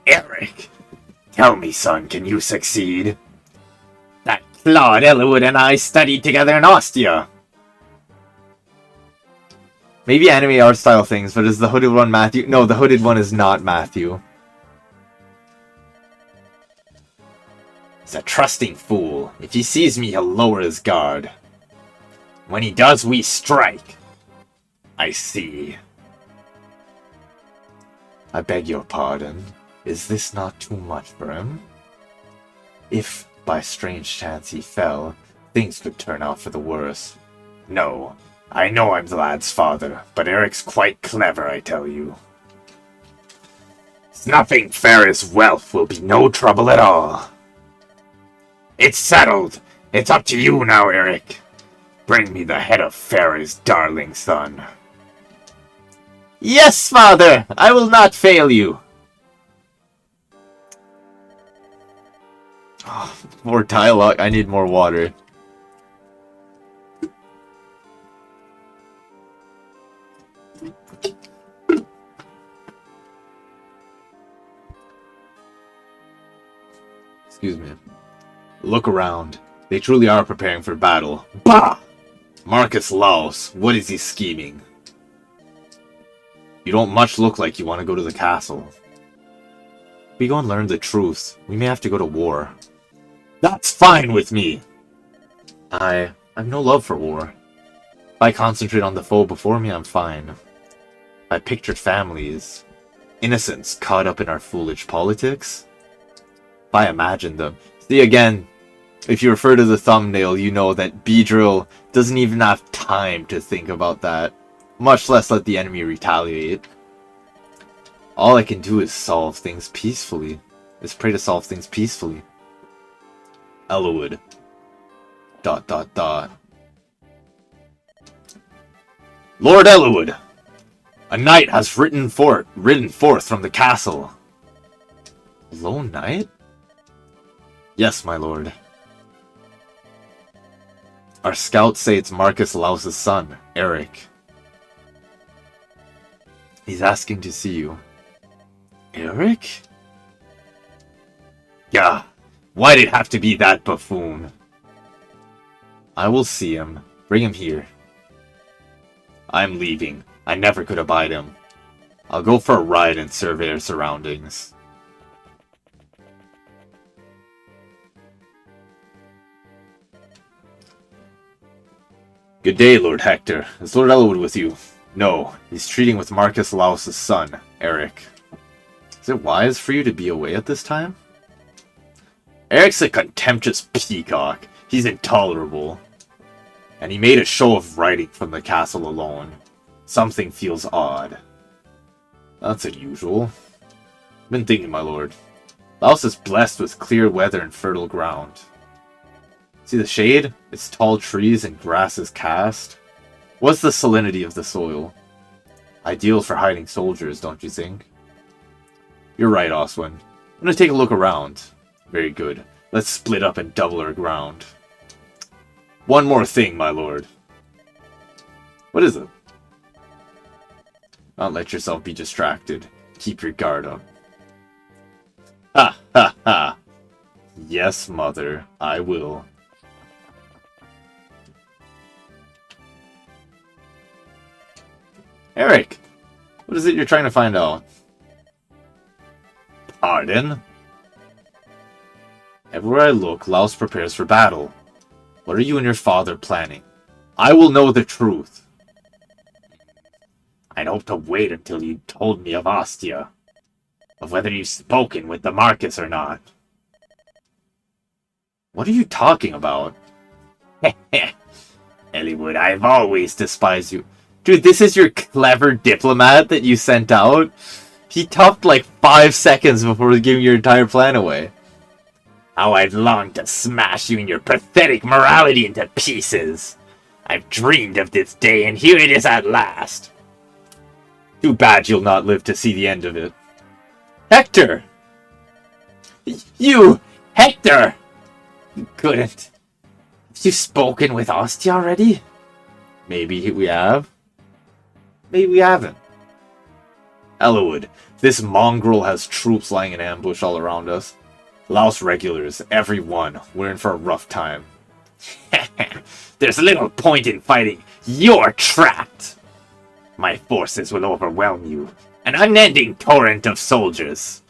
[SPEAKER 1] Eric, tell me, son, can you succeed? That Claude Ellwood and I studied together in Ostia. Maybe anime art style things, but is the hooded one Matthew? No, the hooded one is not Matthew. He's a trusting fool. If he sees me, he'll lower his guard. When he does, we strike. I see. I beg your pardon. Is this not too much for him? If by strange chance he fell, things could turn out for the worse. No, I know I'm the lad's father, but Eric's quite clever, I tell you. Snuffing Farah's wealth will be no trouble at all. It's settled. It's up to you now, Eric. Bring me the head of Farah's darling son. Yes, father! I will not fail you! Oh, more dialogue. I need more water. Excuse me. Look around. They truly are preparing for battle. Bah! Marcus Laus, what is he scheming? You don't much look like you want to go to the castle. If we go and learn the truth, we may have to go to war. That's fine with me! I've no love for war. If I concentrate on the foe before me, I'm fine. If I pictured families, innocents caught up in our foolish politics, if I imagine them. See, again, if you refer to the thumbnail, you know that Beedrill doesn't even have time to think about that, much less let the enemy retaliate. All I can do is solve things peacefully. Is pray to solve things peacefully. Elwood. ... Lord Elwood! A knight has ridden forth from the castle. Lone knight? Yes, my lord. Our scouts say it's Marcus Laus's son, Eric. He's asking to see you. Eric? Yeah, why'd it have to be that buffoon? I will see him. Bring him here. I'm leaving. I never could abide him. I'll go for a ride and survey our surroundings. Good day, Lord Hector. Is Lord Elwood with you? No, he's treating with Marcus Laus's son, Eric. Is it wise for you to be away at this time? Eric's a contemptuous peacock. He's intolerable. And he made a show of riding from the castle alone. Something feels odd. That's unusual. Been thinking, my lord. Laus is blessed with clear weather and fertile ground. See the shade? Its tall trees and grasses cast. What's the salinity of the soil? Ideal for hiding soldiers, don't you think? You're right, Oswin. I'm gonna take a look around. Very good. Let's split up and double our ground. One more thing, my lord. What is it? Don't let yourself be distracted. Keep your guard up. Ha ha ha! Yes, mother, I will. Eric! What is it you're trying to find out? Pardon? Everywhere I look, Laus prepares for battle. What are you and your father planning? I will know the truth. I'd hoped to wait until you told me of Ostia. Of whether you've spoken with the Marcus or not. What are you talking about? Elwood, I've always despised you. Dude, this is your clever diplomat that you sent out? He talked like 5 seconds before giving your entire plan away. How I'd long to smash you and your pathetic morality into pieces. I've dreamed of this day, and here it is at last. Too bad you'll not live to see the end of it. Hector! You! Hector! You couldn't. Have you spoken with Ostia already? Maybe we have. Maybe we haven't. Elwood, this mongrel has troops lying in ambush all around us. Laus regulars, everyone. We're in for a rough time. There's little point in fighting. You're trapped. My forces will overwhelm you. An unending torrent of soldiers.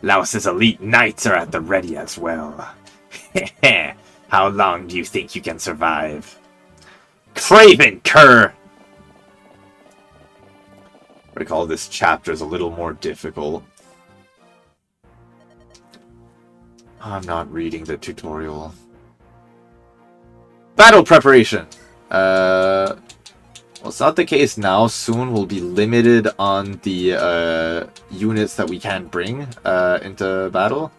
[SPEAKER 1] Laus's elite knights are at the ready as well. How long do you think you can survive? Craven cur! I recall this chapter is a little more difficult. I'm not reading the tutorial. Battle preparation. Well, it's not the case now. Soon we'll be limited on the units that we can bring into battle.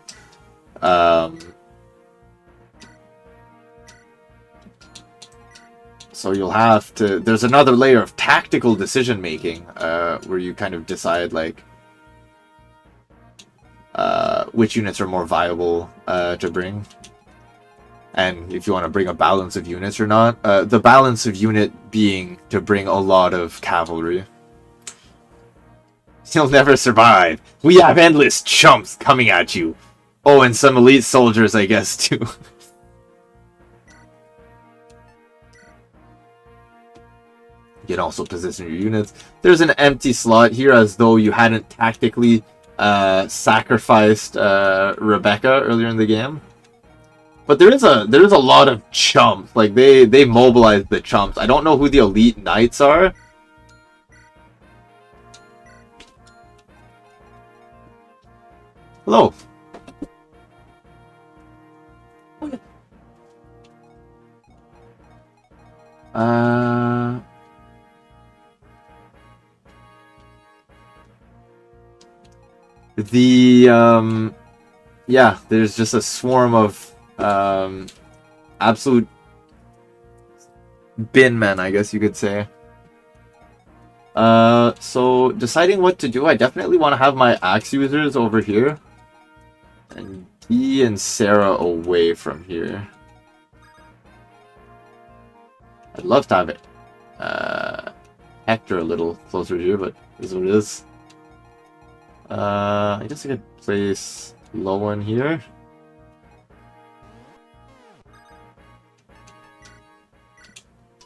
[SPEAKER 1] So you'll have to... There's another layer of tactical decision making where you kind of decide like which units are more viable to bring. And if you want to bring a balance of units or not. The balance of unit being to bring a lot of cavalry. You'll never survive. We have endless chumps coming at you. Oh, and some elite soldiers, I guess, too. You can also position your units. There's an empty slot here as though you hadn't tactically sacrificed Rebecca earlier in the game. But there is a lot of chumps. Like they mobilize the chumps. I don't know who the elite knights are. Hello. Yeah, there's just a swarm of absolute bin men, I guess you could say. So deciding what to do, I definitely want to have my axe users over here. And Dee and Sarah away from here. I'd love to have it. Hector a little closer here, but this is what it is. I guess I could place Lowen here.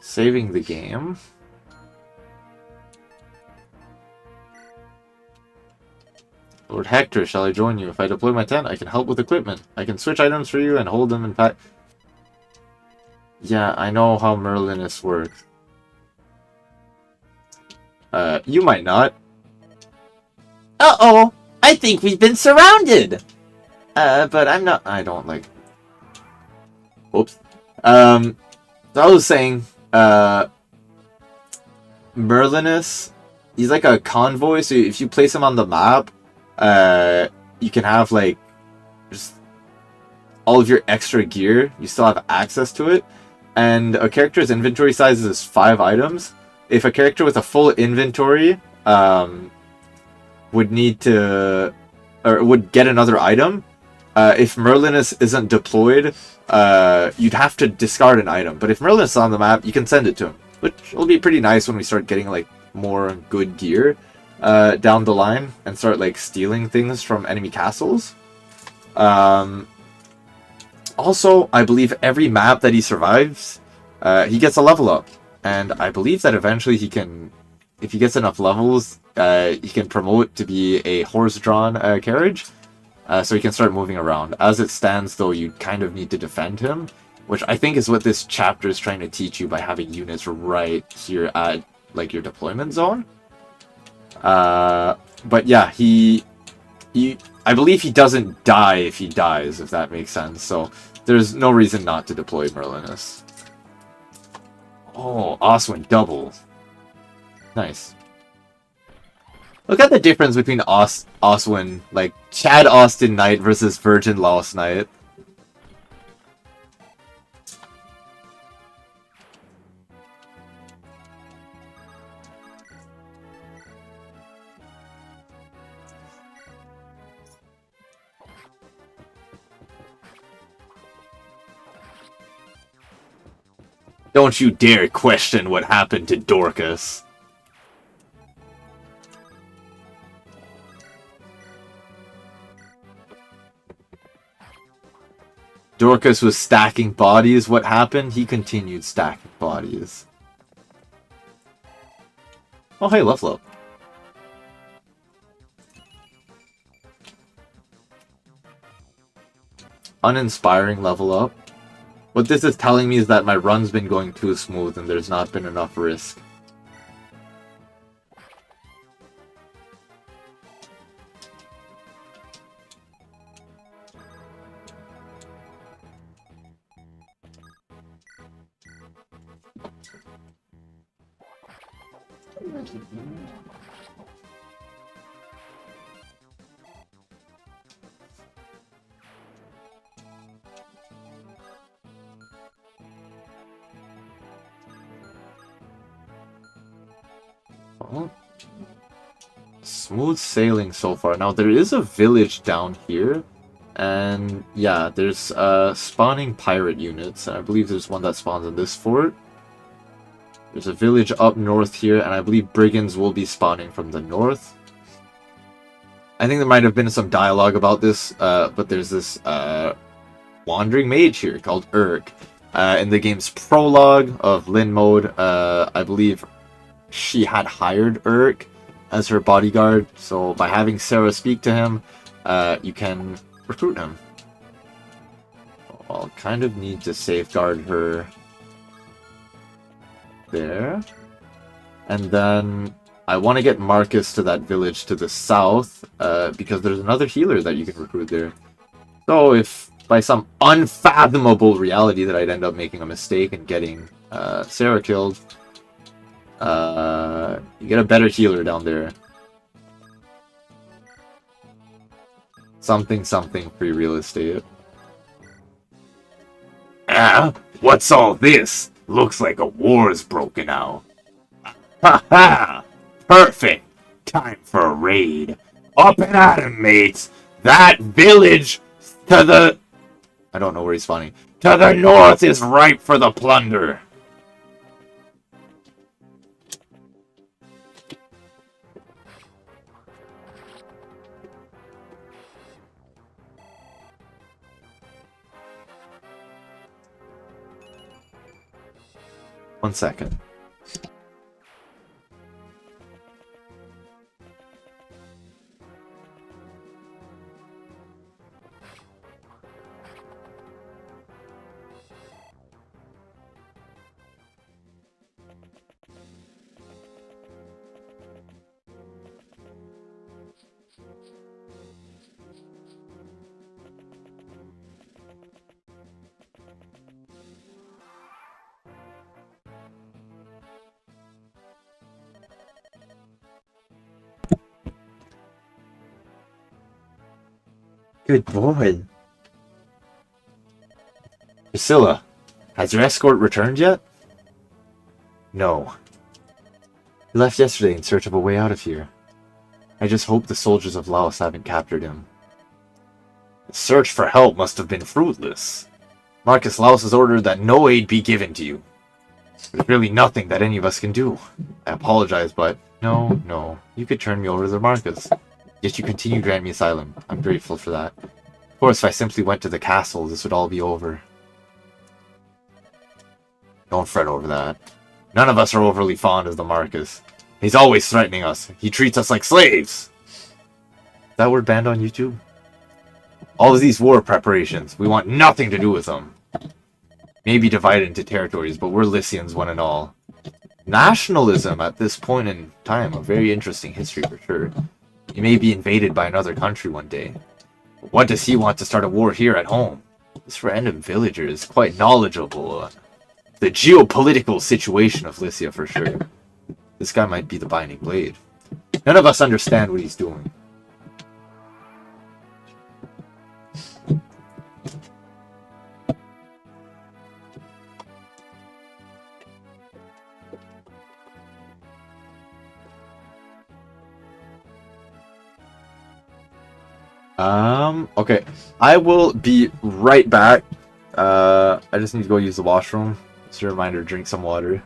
[SPEAKER 1] Saving the game. Lord Hector, shall I join you? If I deploy my tent, I can help with equipment. I can switch items for you and hold them in fact. Yeah, I know how Merlinus works. You might not. Uh-oh! I think we've been surrounded! But I'm not... I don't like... Oops. So I was saying, Merlinus, he's like a convoy, so if you place him on the map, you can have, like, just all of your extra gear. You still have access to it. And a character's inventory size is 5 items. If a character with a full inventory, would need to... or would get another item, if Merlinus isn't deployed, you'd have to discard an item. But if Merlinus is on the map, you can send it to him, which will be pretty nice when we start getting like more good gear down the line and start like stealing things from enemy castles. Also, I believe every map that he survives, he gets a level up, and I believe that eventually he can, if he gets enough levels, he can promote to be a horse-drawn carriage. So he can start moving around. As it stands, though, you kind of need to defend him, which I think is what this chapter is trying to teach you by having units right here at, like, your deployment zone. But yeah, I believe he doesn't die if he dies, if that makes sense. So there's no reason not to deploy Merlinus. Oh, Oswin double. Nice. Look at the difference between Oswin, like Chad Austin Knight versus Virgin Lost Knight. Don't you dare question what happened to Dorcas. Dorcas was stacking bodies. What happened? He continued stacking bodies. Oh, hey, level up. Uninspiring level up. What this is telling me is that my run's been going too smooth and there's not been enough risk. Oh, smooth sailing so far. Now there is a village down here, and yeah, there's spawning pirate units, and I believe there's one that spawns in this fort. There's a village up north here, and I believe brigands will be spawning from the north. I think there might have been some dialogue about this, but there's this wandering mage here called Urk. In the game's prologue of Lin mode, I believe she had hired Urk as her bodyguard, so by having Sarah speak to him, you can recruit him. I'll kind of need to safeguard her there. And then I want to get Marcus to that village to the south, because there's another healer that you can recruit there. So if by some unfathomable reality that I'd end up making a mistake and getting Sarah killed, you get a better healer down there. Something free real estate. Ah, what's all this? Looks like a war's broken out. Ha ha! Perfect! Time for a raid. Up and at 'em, mates! That village to the... I don't know where he's spawning. To the north is ripe for the plunder. One second. Good boy. Priscilla, has your escort returned yet? No. He left yesterday in search of a way out of here. I just hope the soldiers of Laos haven't captured him. The search for help must have been fruitless. Marcus Laos has ordered that no aid be given to you. There's really nothing that any of us can do. I apologize, but no. You could turn me over to Marcus. Yet you continue to grant me asylum. I'm grateful for that. Of course, if I simply went to the castle, this would all be over. Don't fret over that. None of us are overly fond of the Marcus. He's always threatening us. He treats us like slaves. Is that word banned on YouTube? All of these war preparations, we want nothing to do with them. Maybe divided into territories, but we're Lycians one and all. Nationalism at this point in time, a very interesting history for sure. You may be invaded by another country one day. But what does he want to start a war here at home? This random villager is quite knowledgeable. The geopolitical situation of Lycia for sure. This guy might be the Binding Blade. None of us understand what he's doing. Okay. I will be right back. I just need to go use the washroom. Just a reminder to drink some water.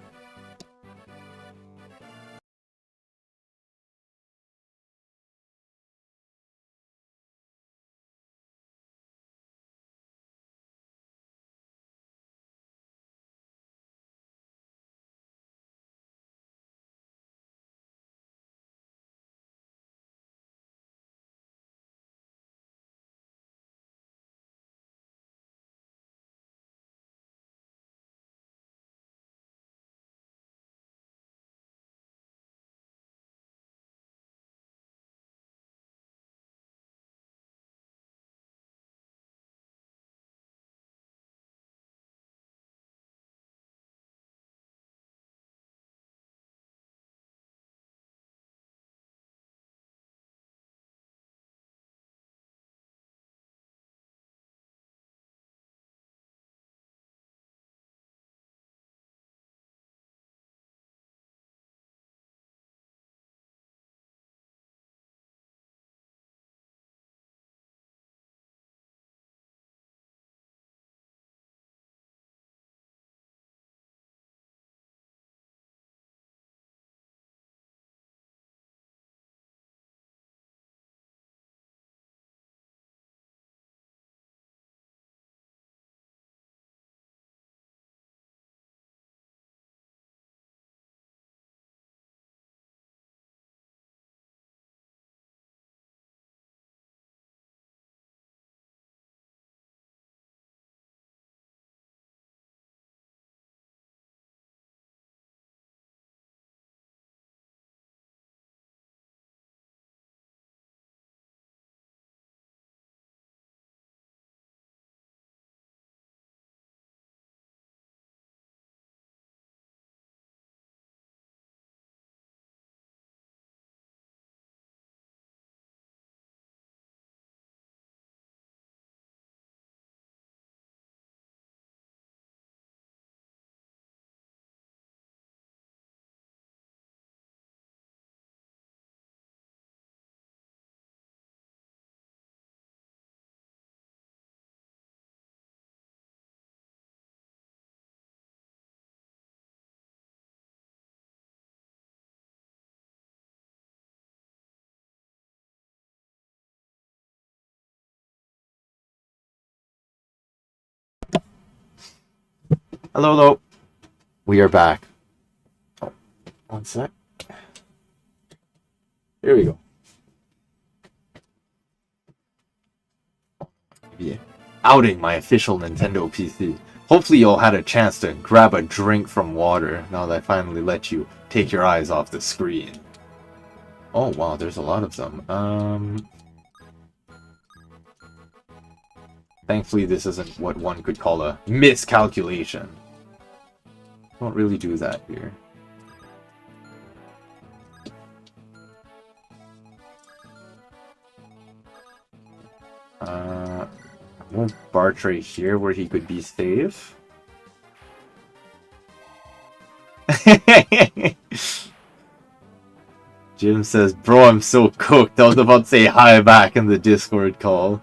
[SPEAKER 1] Hello, hello. We are back. Oh, one sec. Here we go. Yeah. Outing my official Nintendo PC. Hopefully you all had a chance to grab a drink from water now that I finally let you take your eyes off the screen. Oh wow, there's a lot of them. Thankfully this isn't what one could call a miscalculation. Don't really do that here. We'll barge right here where he could be safe. Jim says, bro, I'm so cooked. I was about to say hi back in the Discord call.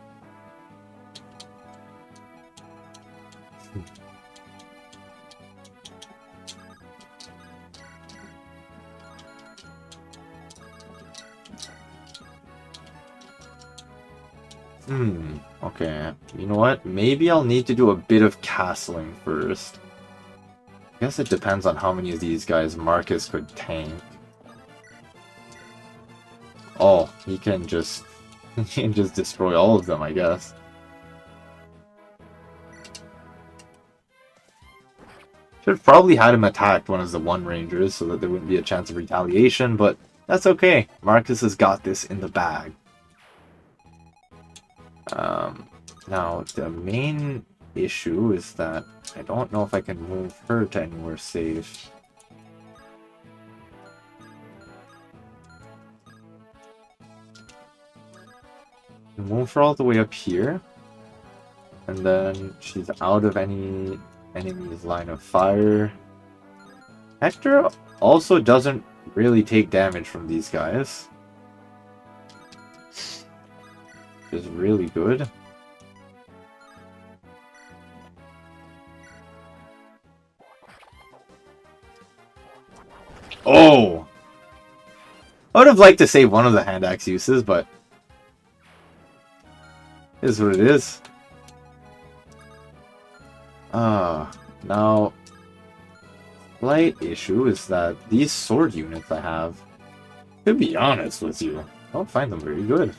[SPEAKER 1] Okay. You know what? Maybe I'll need to do a bit of castling first. I guess it depends on how many of these guys Marcus could tank. Oh, he can just destroy all of them, I guess. Should have probably had him attack one of the one rangers so that there wouldn't be a chance of retaliation, but that's okay. Marcus has got this in the bag. Now, the main issue is that I don't know if I can move her to anywhere safe. Move her all the way up here. And then she's out of any enemy's line of fire. Hector also doesn't really take damage from these guys. Which is really good. Oh! I would have liked to save one of the hand axe uses, but it is what it is. Now, slight issue is that these sword units I have, to be honest with you, I don't find them very good.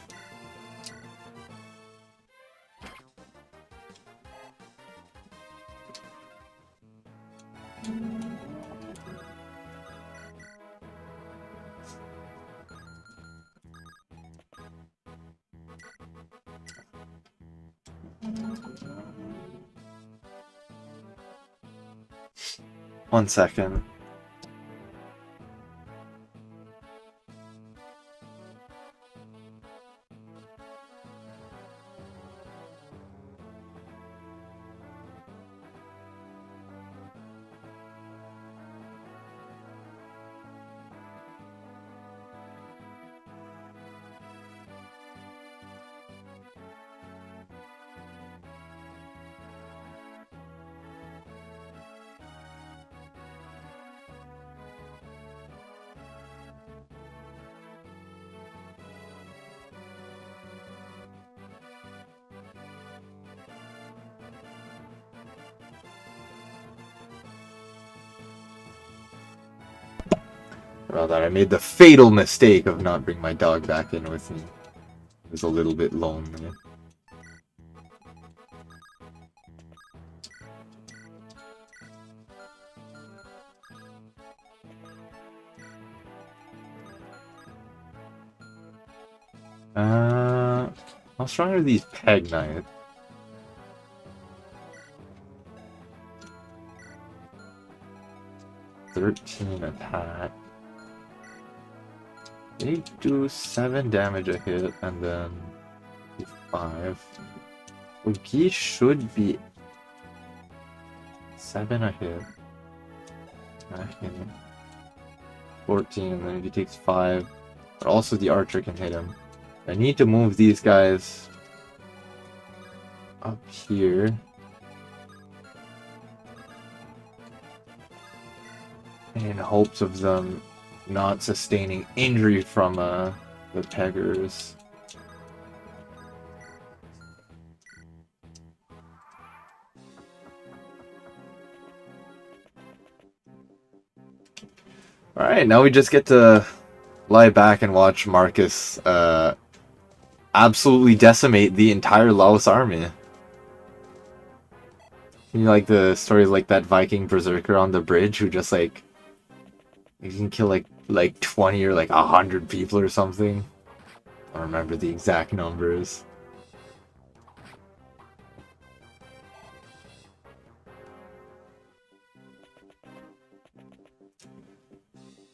[SPEAKER 1] One second. Well, that I made the fatal mistake of not bringing my dog back in with me. It was a little bit lonely. How strong are these peg knives? "13 attack. They do 7 damage a hit and then 5. Well, he should be 7 a hit. 14, and then if he takes 5. But also the archer can hit him. I need to move these guys up here. In hopes of them not sustaining injury from the peggers. Alright, now we just get to lie back and watch Marcus absolutely decimate the entire Laos army. You like the stories like that Viking berserker on the bridge who just like you can kill like 20 or like 100 people or something. I don't remember the exact numbers.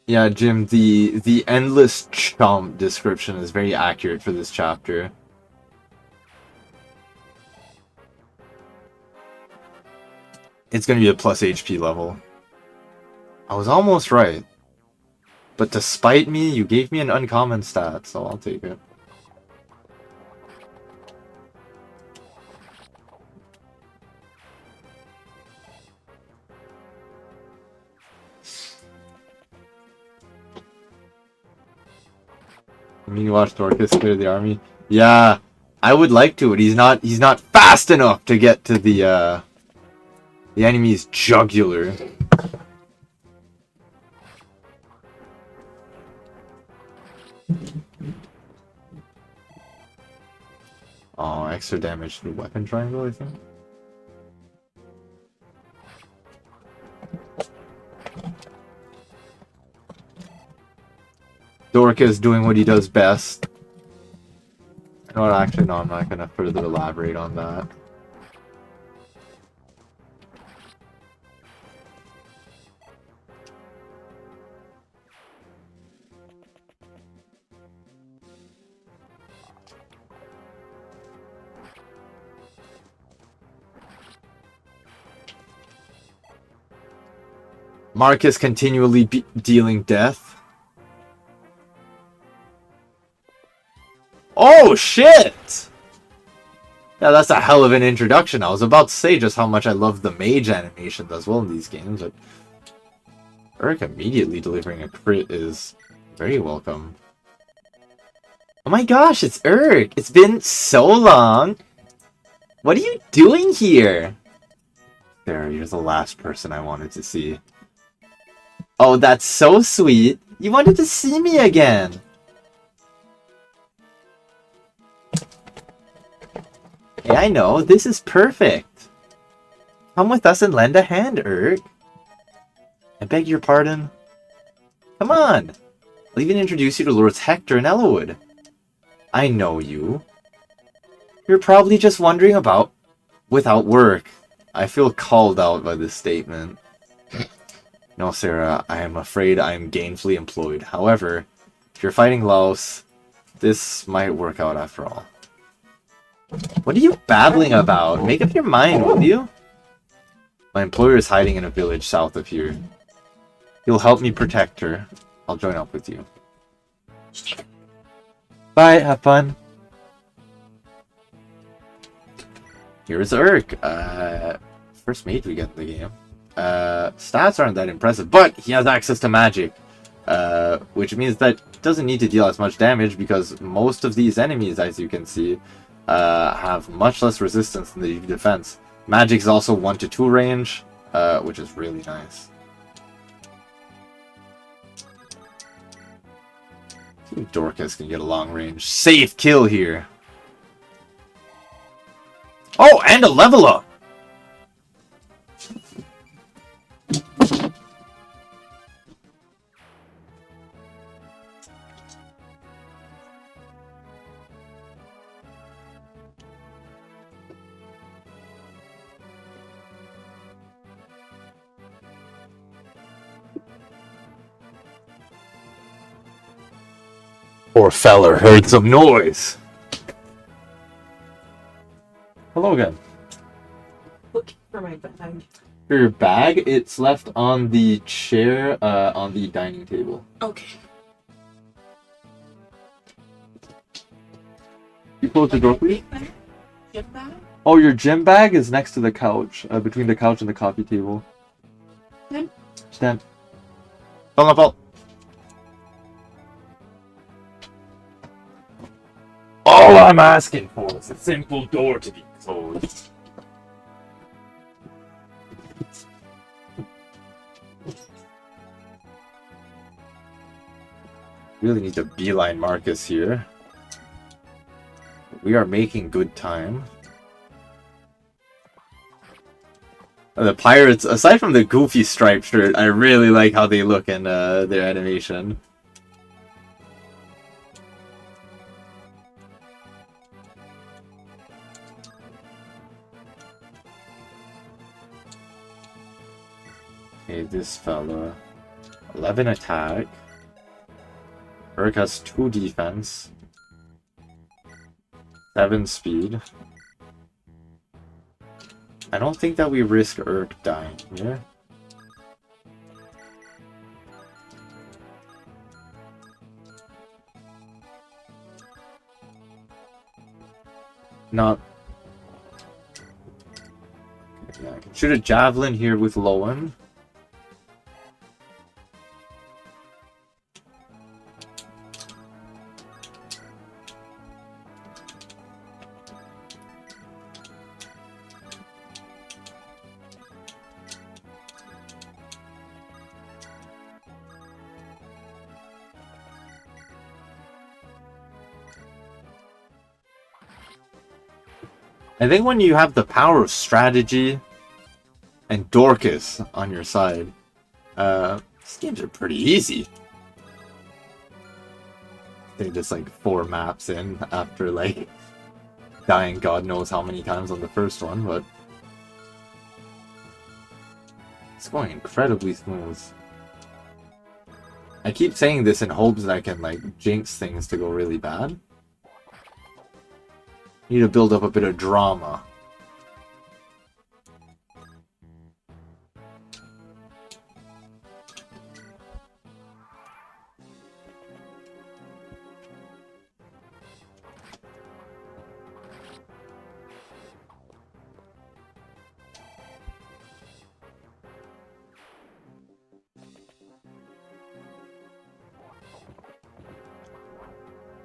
[SPEAKER 1] Yeah, Jim, the endless chomp description is very accurate for this chapter. It's gonna be a plus HP level. I was almost right. But despite me, you gave me an uncommon stat, so I'll take it. I mean, you watch Dorcas clear the army. Yeah, I would like to, but he's not fast enough to get to the enemy's jugular. Oh, extra damage through weapon triangle, I think. Dorcas doing what he does best. No, actually, no, I'm not going to further elaborate on that. Marcus continually dealing death. Oh, shit! Yeah, that's a hell of an introduction. I was about to say just how much I love the mage animations as well in these games, but Eric immediately delivering a crit is very welcome. Oh my gosh, it's Eric! It's been so long! What are you doing here? There, you're the last person I wanted to see. Oh, that's so sweet! You wanted to see me again! Hey, I know, this is perfect! Come with us and lend a hand, Erg. I beg your pardon? Come on! I'll even introduce you to Lords Hector and Elwood. I know you. You're probably just wondering about without work. I feel called out by this statement. No, Sarah, I am afraid I am gainfully employed. However, if you're fighting Laos, this might work out after all. What are you babbling about? Make up your mind, will you? My employer is hiding in a village south of here. He'll help me protect her. I'll join up with you. Bye, have fun. Here's Urk. First mate we get in the game. Stats aren't that impressive, but he has access to magic. Which means that he doesn't need to deal as much damage because most of these enemies, as you can see, have much less resistance than the defense. Magic is also 1 to 2 range, which is really nice. I think Dorcas can get a long range safe kill here. Oh, and a level up! Poor feller heard some noise. Hello again.
[SPEAKER 2] Looking for my bag.
[SPEAKER 1] For your bag, it's left on the chair on the dining table.
[SPEAKER 2] Okay.
[SPEAKER 1] You close the door, please?
[SPEAKER 2] Gym bag?
[SPEAKER 1] Oh, your gym bag is next to the couch, between the couch and the coffee table.
[SPEAKER 2] Stand.
[SPEAKER 1] Stand. Don't fall. All I'm asking for is a simple door to be closed. Really need to beeline Marcus here. We are making good time. The pirates, aside from the goofy striped shirt, I really like how they look in their animation. Okay, this fella. 11 attack. Urk has 2 defense. 7 speed. I don't think that we risk Urk dying here. Not... Yeah, I can shoot a javelin here with Lowen. I think when you have the power of strategy and Dorcas on your side, these games are pretty easy. They're just like 4 maps in after like dying God knows how many times on the first one, but it's going incredibly smooth. I keep saying this in hopes that I can like jinx things to go really bad. Need to build up a bit of drama.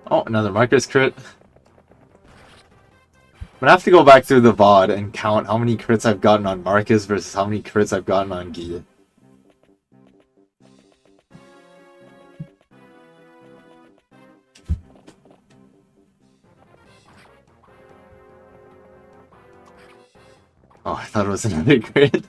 [SPEAKER 1] Oh, another Marcus crit. I'm gonna have to go back through the VOD and count how many crits I've gotten on Marcus versus how many crits I've gotten on Guy. Oh, I thought it was another crit.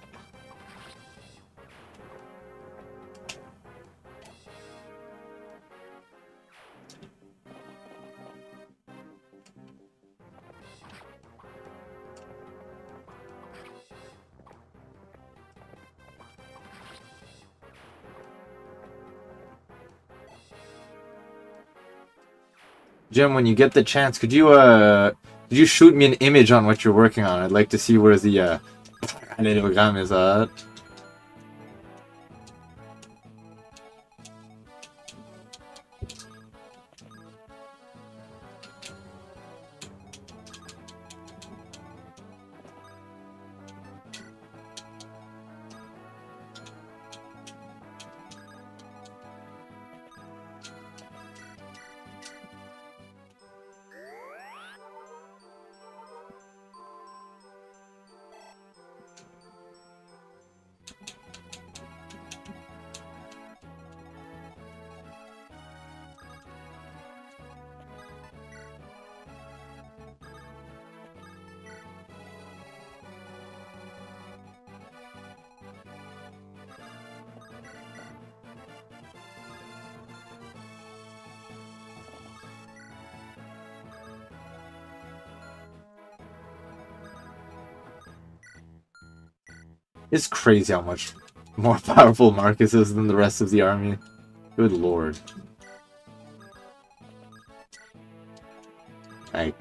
[SPEAKER 1] Jim, when you get the chance, could you shoot me an image on what you're working on? I'd like to see where the parallelogram is at. It's crazy how much more powerful Marcus is than the rest of the army. Good lord. Like,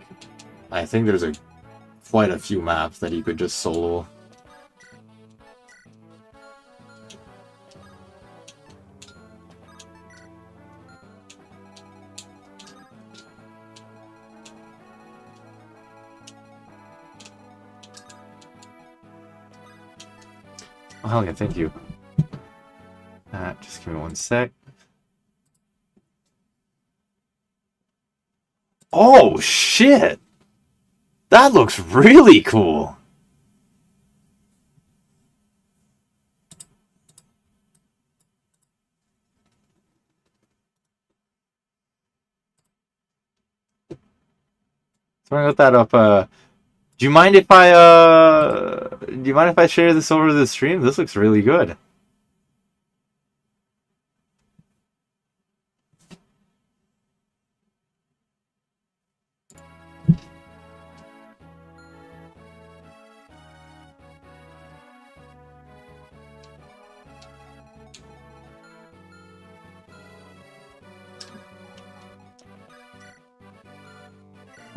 [SPEAKER 1] I think there's quite a few maps that he could just solo. Oh, hell yeah, thank you. Just give me 1 sec. Oh, shit! That looks really cool! Sorry about that up. Do you mind if I share this over the stream? This looks really good.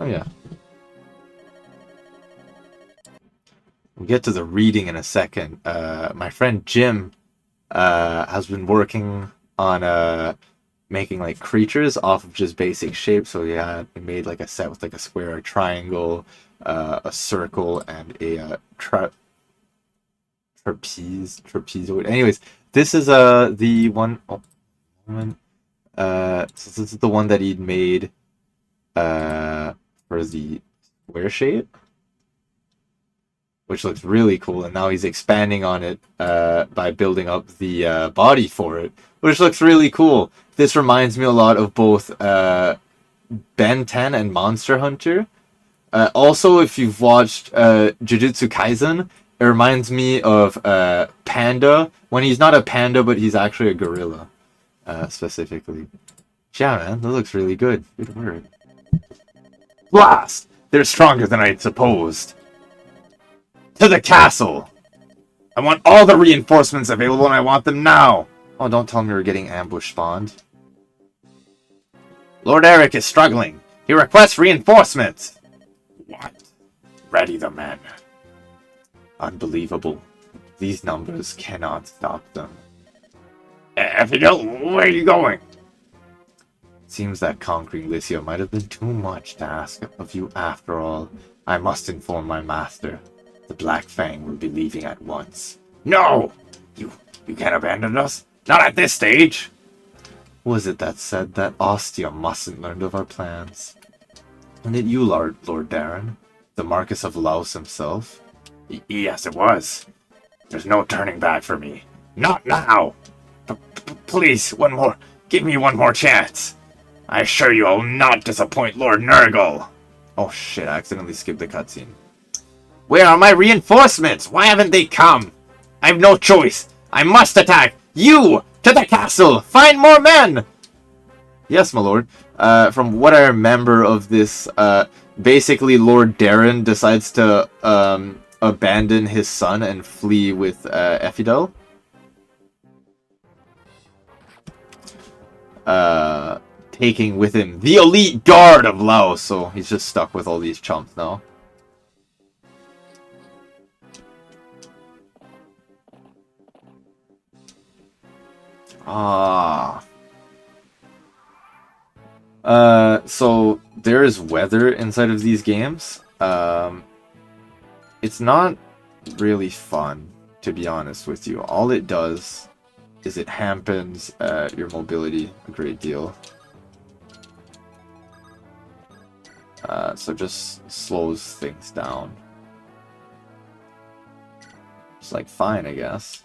[SPEAKER 1] Oh yeah. We'll get to the reading in a second. My friend Jim has been working on making like creatures off of just basic shapes. So yeah, he made like a set with like a square, a triangle, a circle, and a trapezoid. Anyways, this is the one. Oh, moment. So this is the one that he'd made for the square shape, which looks really cool. And now he's expanding on it by building up the body for it, which looks really cool. This reminds me a lot of both Ben 10 and Monster Hunter. Also, if you've watched Jujutsu Kaisen, it reminds me of Panda, when he's not a panda, but he's actually a gorilla, specifically. Yeah, man, that looks really good. Good word. Blast! They're stronger than I'd supposed. To the castle! I want all the reinforcements available and I want them now! Oh, don't tell me we're getting ambush spawned. Lord Eric is struggling. He requests reinforcements! What? Ready the men. Unbelievable. These numbers cannot stop them. Fidel, where are you going? Seems that conquering Lycia might have been too much to ask of you after all. I must inform my master. The Black Fang will be leaving at once. No! You can't abandon us? Not at this stage! Who was it that said that Ostia mustn't learn of our plans? And it you, Lord Darren? The Marquis of Laos himself? Yes, it was. There's no turning back for me. Not now! Please, one more. Give me one more chance. I assure you I will not disappoint Lord Nurgle. Oh shit, I accidentally skipped the cutscene. Where are my reinforcements? Why haven't they come? I have no choice. I must attack. You! To the castle! Find more men! Yes, my lord. From what I remember of this, basically Lord Darren decides to abandon his son and flee with Ephidel. Taking with him the elite guard of Laos, so he's just stuck with all these chumps now. So there is weather inside of these games. It's not really fun, to be honest with you. All it does is it hampens your mobility a great deal. So just slows things down. It's like fine, I guess.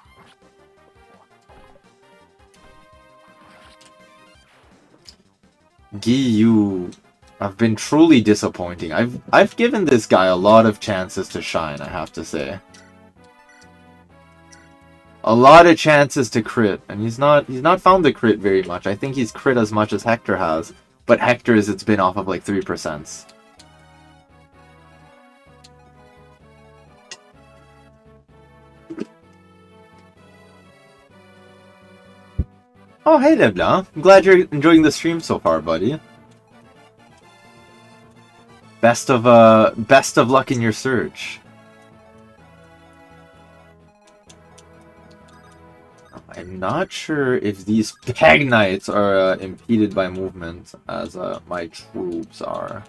[SPEAKER 1] Giyu, I've been truly disappointing. I've given this guy a lot of chances to shine, I have to say. A lot of chances to crit, and he's not found the crit very much. I think he's crit as much as Hector has, but Hector's it's been off of like 3%. Oh, hey Leblanc. I'm glad you're enjoying the stream so far, buddy. Best of luck in your search. I'm not sure if these Peg Knights are impeded by movement as my troops are.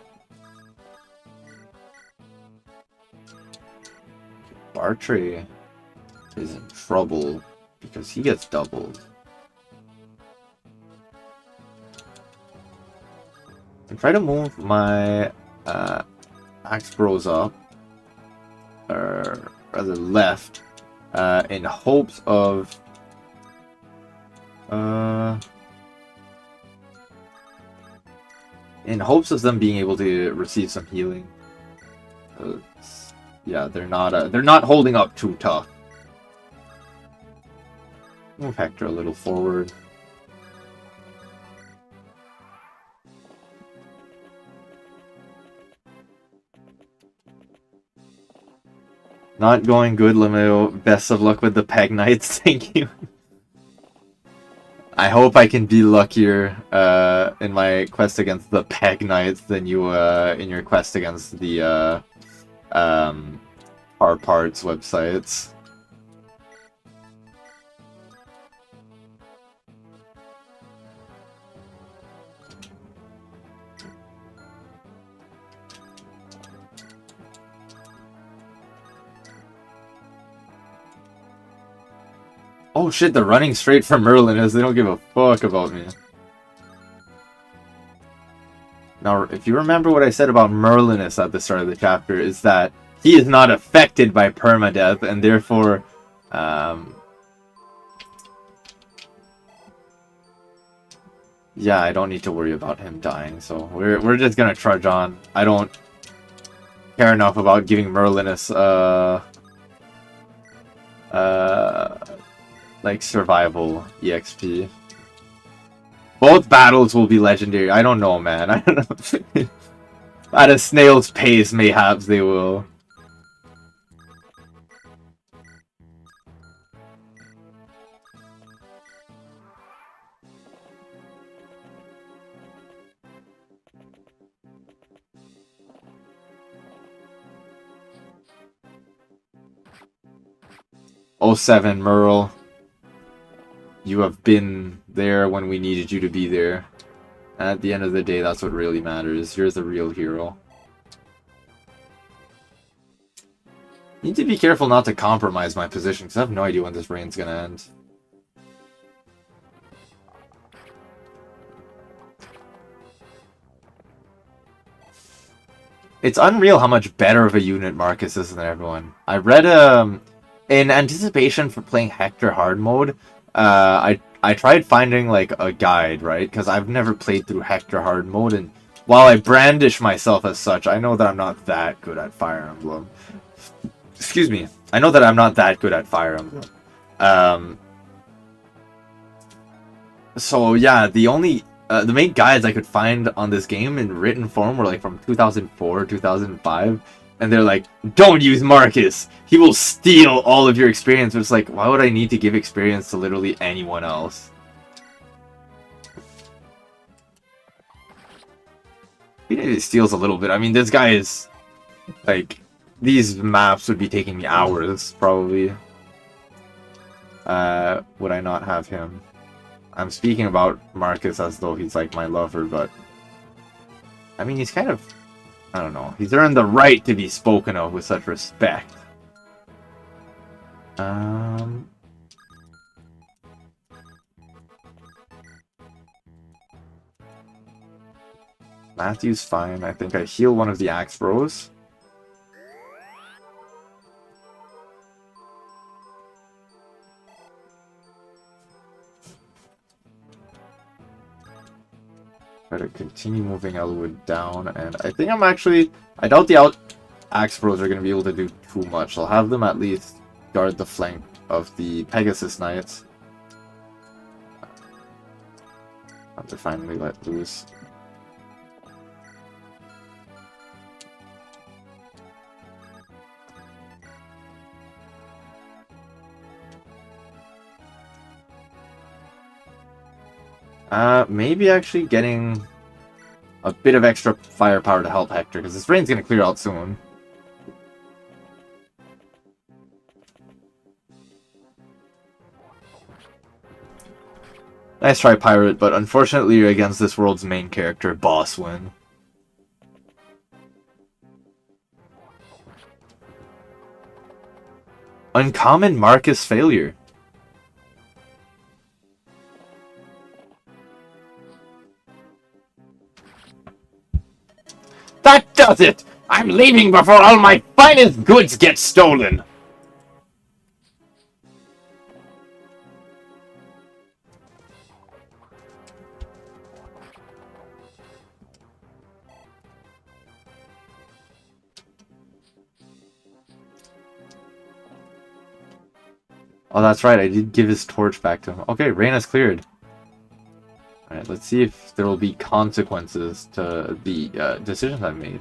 [SPEAKER 1] Bartray is in trouble because he gets doubled. And try to move my axe bros up, or rather left, in hopes of in hopes of them being able to receive some healing. Yeah, they're not holding up too tough. Move Hector a little forward. Not going good, Limo. Best of luck with the Peg Knights. Thank you. I hope I can be luckier in my quest against the Peg Knights than you in your quest against the Car Parts websites. Oh shit, they're running straight for Merlinus. They don't give a fuck about me. Now, if you remember what I said about Merlinus at the start of the chapter, is that he is not affected by permadeath, and therefore, yeah, I don't need to worry about him dying, so we're just gonna trudge on. I don't care enough about giving Merlinus, like, survival EXP. Both battles will be legendary. I don't know, man. I don't know. At a snail's pace, mayhaps they will. Oh 07, Merle. You have been there when we needed you to be there. And at the end of the day, that's what really matters. You're the real hero. Need to be careful not to compromise my position, because I have no idea when this reign's gonna end. It's unreal how much better of a unit Marcus is than everyone. I read, in anticipation for playing Hector hard mode, I tried finding, like, a guide, right? Because I've never played through Hector hard mode, and while I brandish myself as such, I know that I'm not that good at Fire Emblem. Excuse me. I know that I'm not that good at Fire Emblem. So, yeah, the main guides I could find on this game in written form were, like, from 2004, 2005. And they're like, don't use Marcus! He will steal all of your experience. But it's like, why would I need to give experience to literally anyone else? He steals a little bit. I mean, this guy is... like, these maps would be taking me hours, probably. Would I not have him? I'm speaking about Marcus as though he's, like, my lover, but... I mean, he's kind of... I don't know. He's earned the right to be spoken of with such respect. Matthew's fine. I think I heal one of the Axe Bros. Try to continue moving Elwood down, and I think I'm actually... I doubt the Axe Bros are going to be able to do too much. I'll have them at least guard the flank of the Pegasus Knights. Have to finally let loose. Maybe actually getting a bit of extra firepower to help Hector, because this rain's going to clear out soon. Nice try, Pirate, but unfortunately you're against this world's main character, Bosswin. Uncommon Marcus failure. That does it! I'm leaving before all my finest goods get stolen! Oh, that's right. I did give his torch back to him. Okay, rain is cleared. Alright, let's see if there will be consequences to the decisions I've made.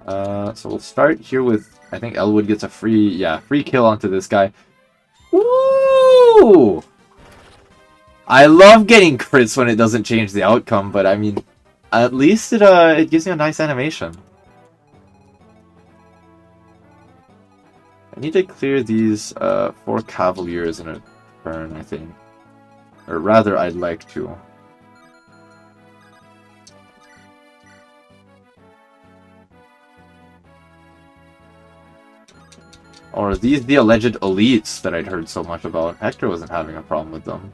[SPEAKER 1] So we'll start here with, I think Elwood gets a free kill onto this guy. Woo! I love getting crits when it doesn't change the outcome, but I mean, at least it gives you a nice animation. I need to clear these 4 Cavaliers in a turn, I think. Or rather, I'd like to. Or are these the alleged elites that I'd heard so much about? Hector wasn't having a problem with them.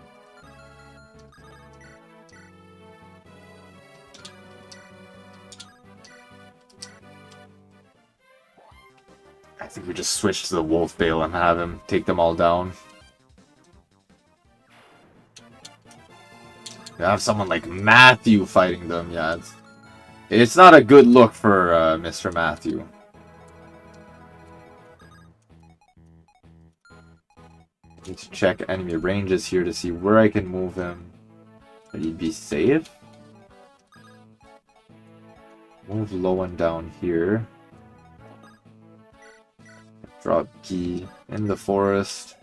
[SPEAKER 1] I think we just switch to the Wolf Bale and have him take them all down. You have someone like Matthew fighting them, yeah. It's not a good look for Mr. Matthew. Need to check enemy ranges here to see where I can move him. Would he be safe? Move low and down here. Drop key in the forest.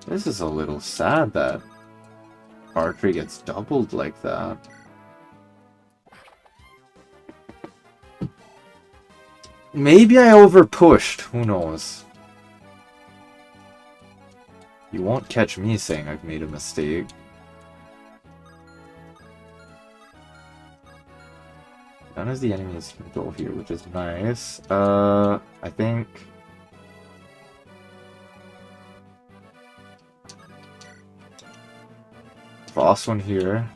[SPEAKER 1] This is a little sad that archery gets doubled like that. Maybe I overpushed. Who knows? You won't catch me saying I've made a mistake. None of the enemies can go here, which is nice. I think... Boss one here.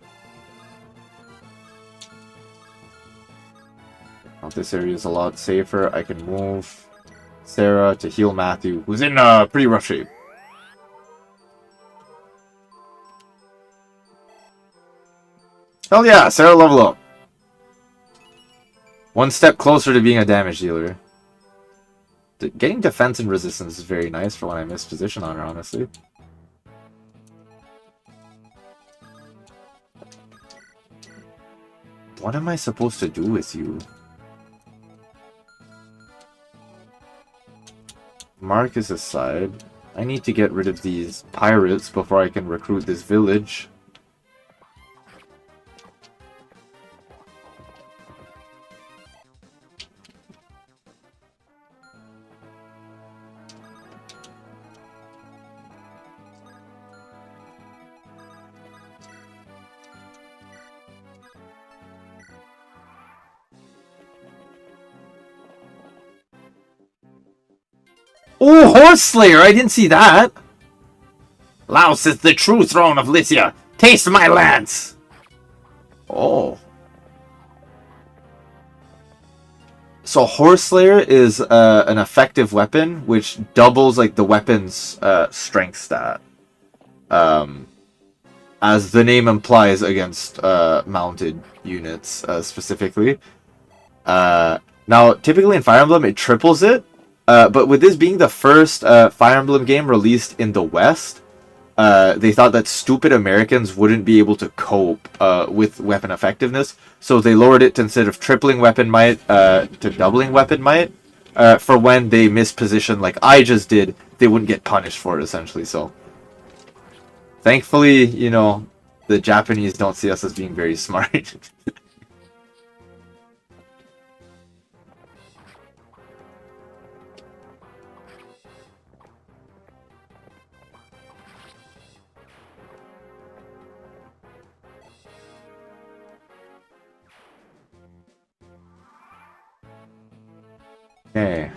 [SPEAKER 1] Now this area is a lot safer. I can move Sarah to heal Matthew, who's in pretty rough shape. Hell yeah, Sarah level up. One step closer to being a damage dealer. Getting defense and resistance is very nice for when I miss position on her, honestly. What am I supposed to do with you? Marcus aside, I need to get rid of these pirates before I can recruit this village. Oh, Horse Slayer! I didn't see that! Laos is the true throne of Lycia! Taste my lance! Oh. So Horse Slayer is an effective weapon, which doubles like the weapon's strength stat. As the name implies, against mounted units specifically. Now, typically in Fire Emblem, it triples it. But with this being the first Fire Emblem game released in the West, they thought that stupid Americans wouldn't be able to cope with weapon effectiveness, so they lowered it to, instead of tripling weapon might, to doubling weapon might, for when they misposition like I just did, they wouldn't get punished for it, essentially. So, thankfully, you know, the Japanese don't see us as being very smart. Okay.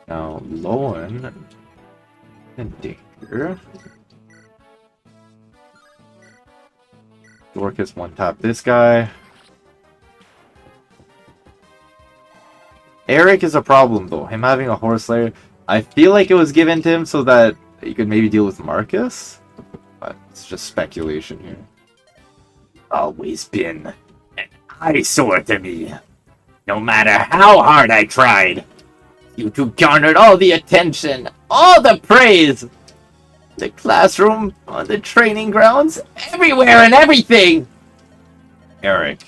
[SPEAKER 1] Now, Lowen in danger. Dorcas one-tap this guy. Eric is a problem, though. Him having a Horse Slayer. I feel like it was given to him so that he could maybe deal with Marcus. But it's just speculation here. Always been an
[SPEAKER 3] eyesore to me. No matter how hard I tried, you two garnered all the attention, all the praise. The classroom, on the training grounds, everywhere and everything.
[SPEAKER 1] Eric,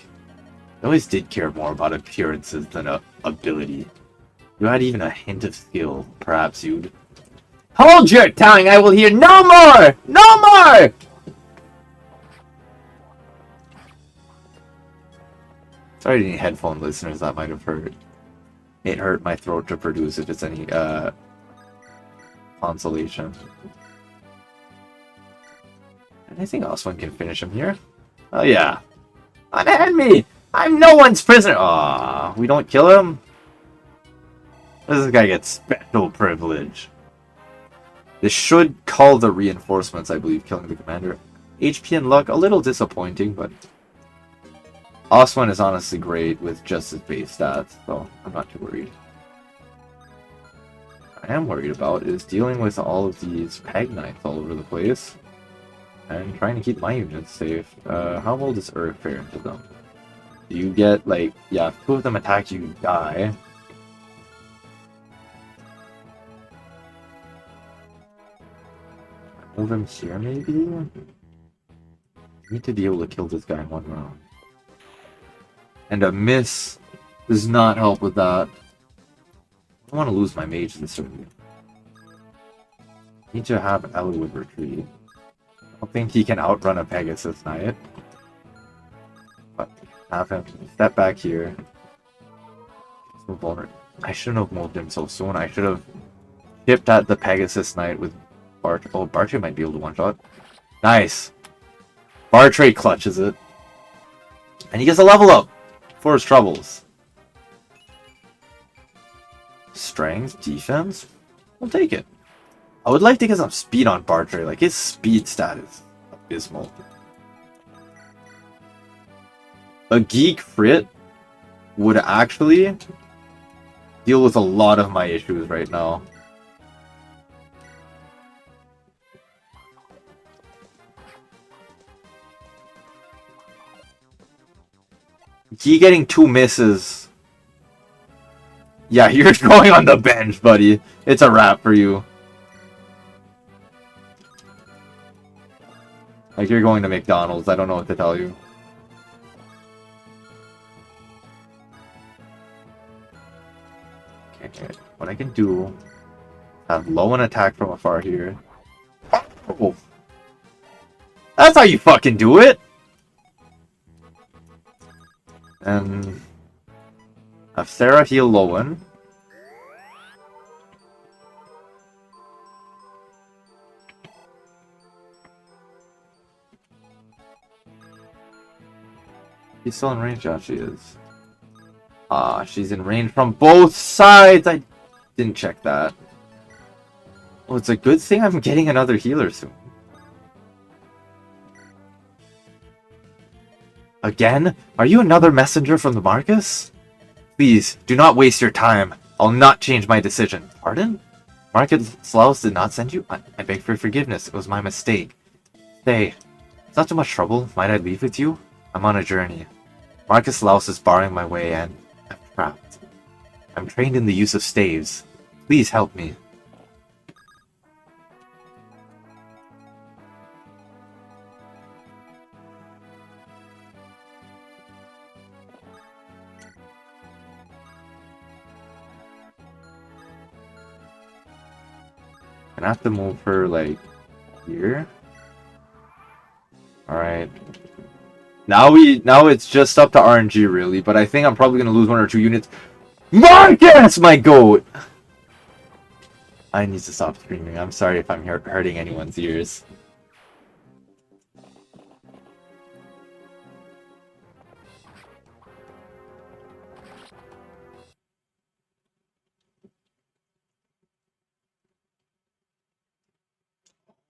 [SPEAKER 1] I always did care more about appearances than ability. You had even a hint of skill, perhaps you'd...
[SPEAKER 3] Hold your tongue, I will hear no more! No more!
[SPEAKER 1] Sorry to any headphone listeners that might have hurt. It hurt my throat to produce if it's any, consolation. Anything else one can finish him here? Oh yeah.
[SPEAKER 3] Unhand me! I'm no one's prisoner!
[SPEAKER 1] Aww, we don't kill him? This guy gets special privilege. This should call the reinforcements, I believe, killing the commander. HP and luck, a little disappointing, but... Oswin is honestly great with just his base stats, so I'm not too worried. What I am worried about is dealing with all of these Peg Knights all over the place. And trying to keep my units safe. How well does Urg fare into them? You get, like, yeah, if two of them attack you, die. Move him here, maybe? Need to be able to kill this guy in one round. And a miss does not help with that. I don't want to lose my mage this turn. Need to have Eliwood retreat. I don't think he can outrun a Pegasus Knight. But have him step back here. So vulnerable. I shouldn't have moved him so soon. I should have chipped at the Pegasus Knight with Bart. Oh, Bartray might be able to one-shot. Nice. Bartray clutches it. And he gets a level up for his troubles. Strength, defense. We'll take it. I would like to get some speed on Bartray. Like, his speed stat is abysmal. A geek crit would actually deal with a lot of my issues right now. He getting 2 misses. Yeah, you're going on the bench, buddy. It's a wrap for you. Like, you're going to McDonald's. I don't know what to tell you. Okay, what I can do... have low an attack from afar here. Oh! That's how you fucking do it! And... have Sarah heal Lowen. She's still in range? Yeah, she is. Ah, she's in range from both sides! I didn't check that. Well, it's a good thing I'm getting another healer soon. Again? Are you another messenger from the Marcus? Please, do not waste your time. I'll not change my decision. Pardon? Marcus Slaus did not send you? I beg for forgiveness. It was my mistake. Stay. It's not too much trouble. Might I leave with you? I'm on a journey. Marcus Slaus is barring my way and I'm trapped. I'm trained in the use of staves. Please help me. I have to move her, like, here. Alright. Now it's just up to RNG, really, but I think I'm probably gonna lose 1 or 2 units. Marcus, my goat! I need to stop screaming. I'm sorry if I'm hurting anyone's ears.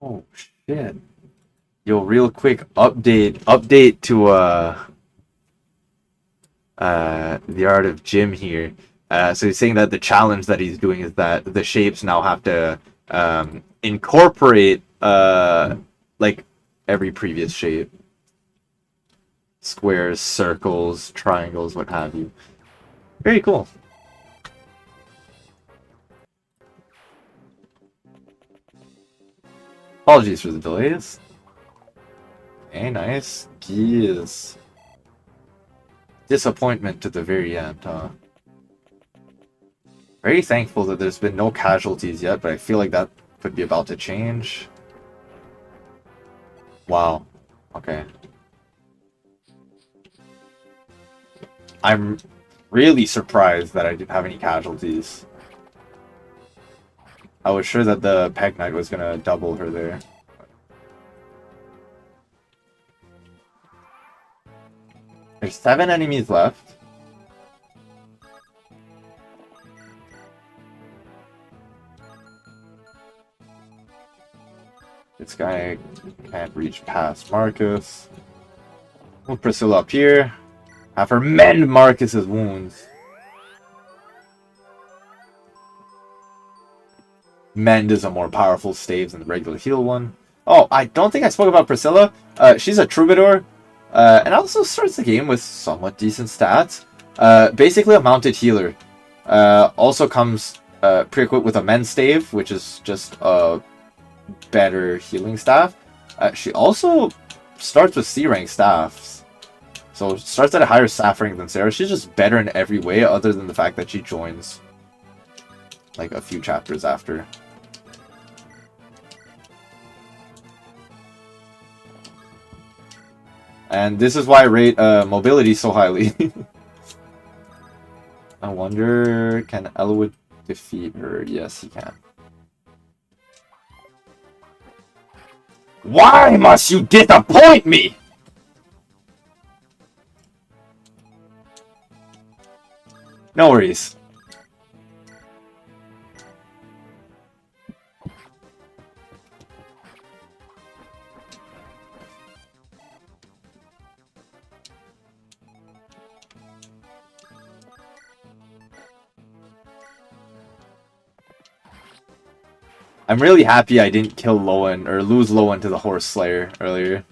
[SPEAKER 1] Oh shit. Yo, real quick update to the art of Jim here. So he's saying that the challenge that he's doing is that the shapes now have to incorporate like every previous shape. squares, circles, triangles, what have you. Very cool. Apologies for the delays. Okay, nice. Geez. Disappointment to the very end, huh? Very thankful that there's been no casualties yet, but I feel like that could be about to change. Wow. Okay. I'm really surprised that I didn't have any casualties. I was sure that the Peg Knight was gonna double her there. There's 7 enemies left. This guy can't reach past Marcus. Move Priscilla up here. Have her mend Marcus's wounds. Mend is a more powerful stave than the regular heal one. Oh, I don't think I spoke about Priscilla. She's a troubadour. And also starts the game with somewhat decent stats. Basically a mounted healer. Also comes pre-equipped with a mend stave, which is just a better healing staff. She also starts with C-rank staffs. So starts at a higher staff rank than Sarah. She's just better in every way other than the fact that she joins like a few chapters after. And this is why I rate mobility so highly. I wonder, can Elwood defeat her? Yes, he can. Why must you disappoint me? No worries. I'm really happy I didn't kill Lowen or lose Lowen to the Horse Slayer earlier.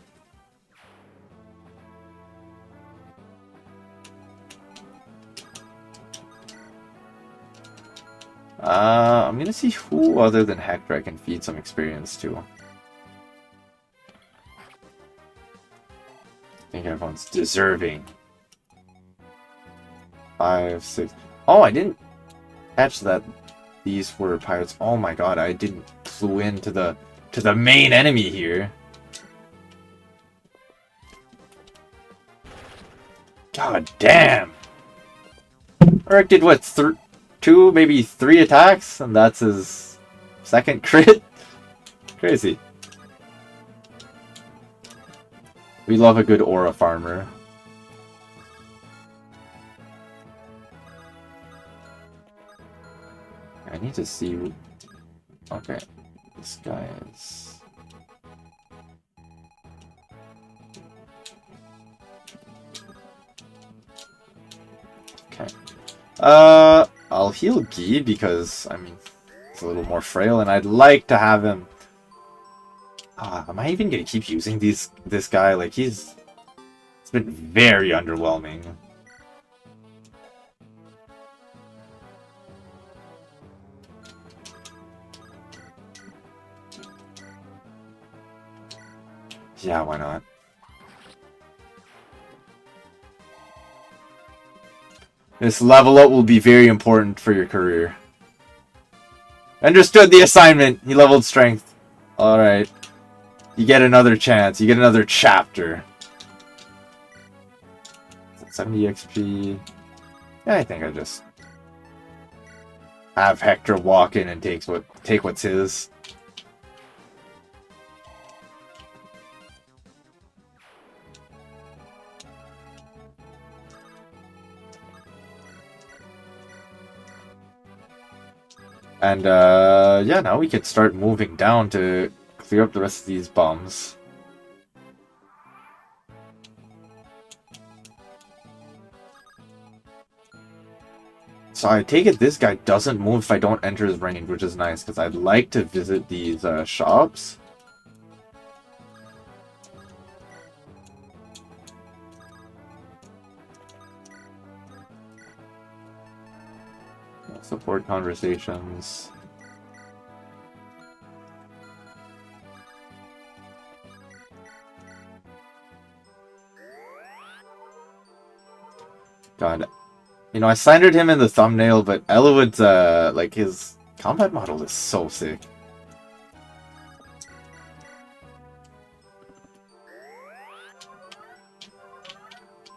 [SPEAKER 1] I'm gonna see who other than Hector I can feed some experience to. I think everyone's deserving. 5, 6. Oh, I didn't catch that. These were pirates. Oh my god, I didn't clue into the main enemy here. God damn. Urk did what, 2, maybe 3 attacks, and that's his second crit? Crazy. We love a good aura farmer. I need to see... Okay, this guy is... Okay. I'll heal Guy because, I mean, it's a little more frail, and I'd like to have him... am I even gonna keep using this guy? Like, it's been very underwhelming. Yeah, why not? This level up will be very important for your career. Understood the assignment. He leveled strength. Alright. You get another chance. You get another chapter. 70 XP. Yeah, I think I just have Hector walk in and take what's his. And, yeah, now we can start moving down to clear up the rest of these bums. So I take it this guy doesn't move if I don't enter his range, which is nice, because I'd like to visit these, shops. Support conversations. God. You know, I slandered him in the thumbnail, but Elowood's, like, his combat model is so sick.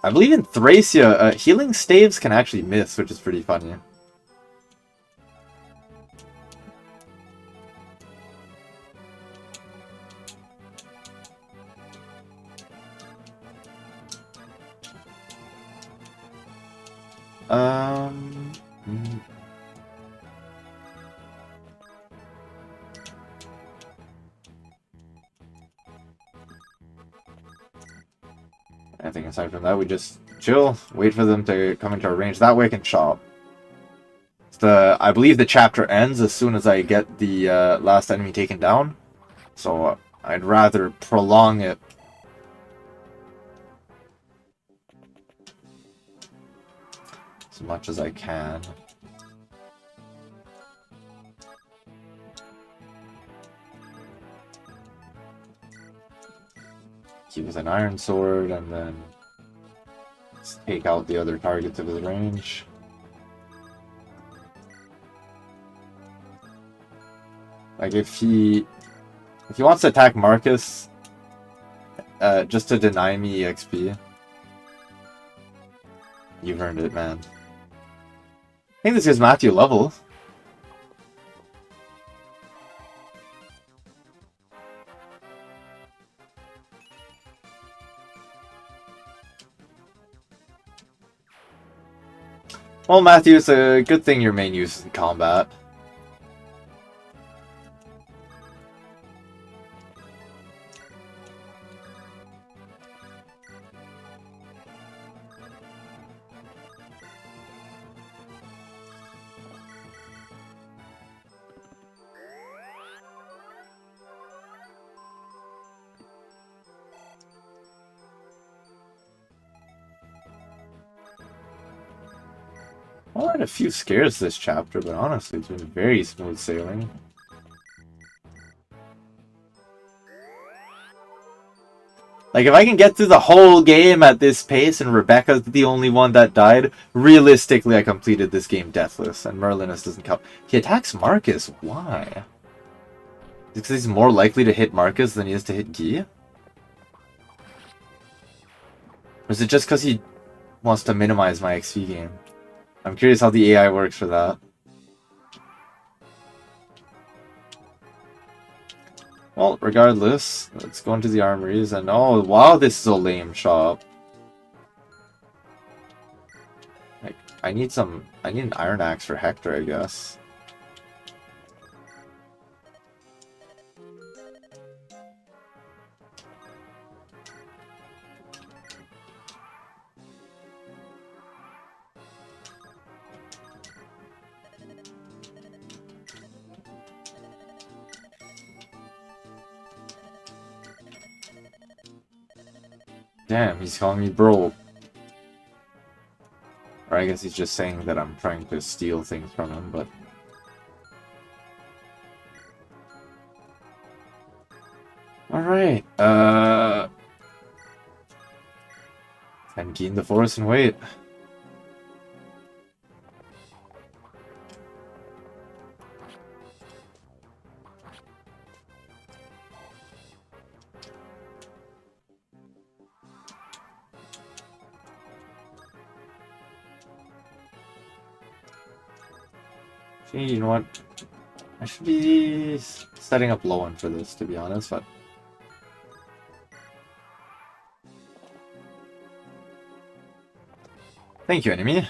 [SPEAKER 1] I believe in Thracia, healing staves can actually miss, which is pretty funny. Hmm. I think aside from that, we just chill, wait for them to come into our range. That way I can chop. I believe the chapter ends as soon as I get the last enemy taken down. So I'd rather prolong it. As much as I can. Keep with an iron sword and then take out the other targets of his range. Like if he wants to attack Marcus just to deny me EXP, you've earned it, man. I think this is Matthew level. Well, Matthew, it's a good thing your main use is in combat. Well, I had a few scares this chapter, but honestly, it's been very smooth sailing. Like, if I can get through the whole game at this pace and Rebecca's the only one that died, realistically I completed this game deathless, and Merlinus doesn't count. He attacks Marcus. Why? Is it because he's more likely to hit Marcus than he is to hit Guy? Or is it just because he wants to minimize my XP game? I'm curious how the AI works for that. Well, regardless, let's go into the armories and oh wow, this is a lame shop. Like, I need an iron axe for Hector, I guess. Damn, he's calling me bro. Or I guess he's just saying that I'm trying to steal things from him, but... Alright, and key in the forest and wait. You know what? I should be setting up low one for this, to be honest, but... Thank you, enemy.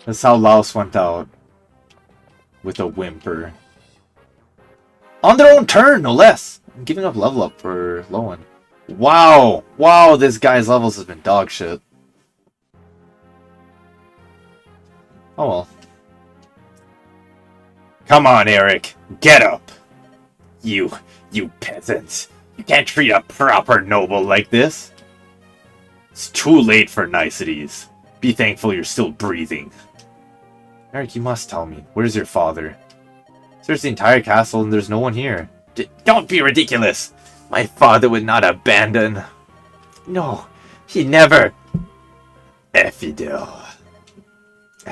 [SPEAKER 1] That's how Laos went out. with a whimper. On their own turn, no less. I'm giving up level up for Lowen. Wow. Wow, this guy's levels has been dog shit. Oh well.
[SPEAKER 3] Come on, Eric. Get up. You peasants. You can't treat a proper noble like this. It's too late for niceties. Be thankful you're still breathing.
[SPEAKER 1] Eric, you must tell me. Where's your father? Search the entire castle and there's no one here.
[SPEAKER 3] Don't be ridiculous. My father would not abandon. No, he never. Effidel.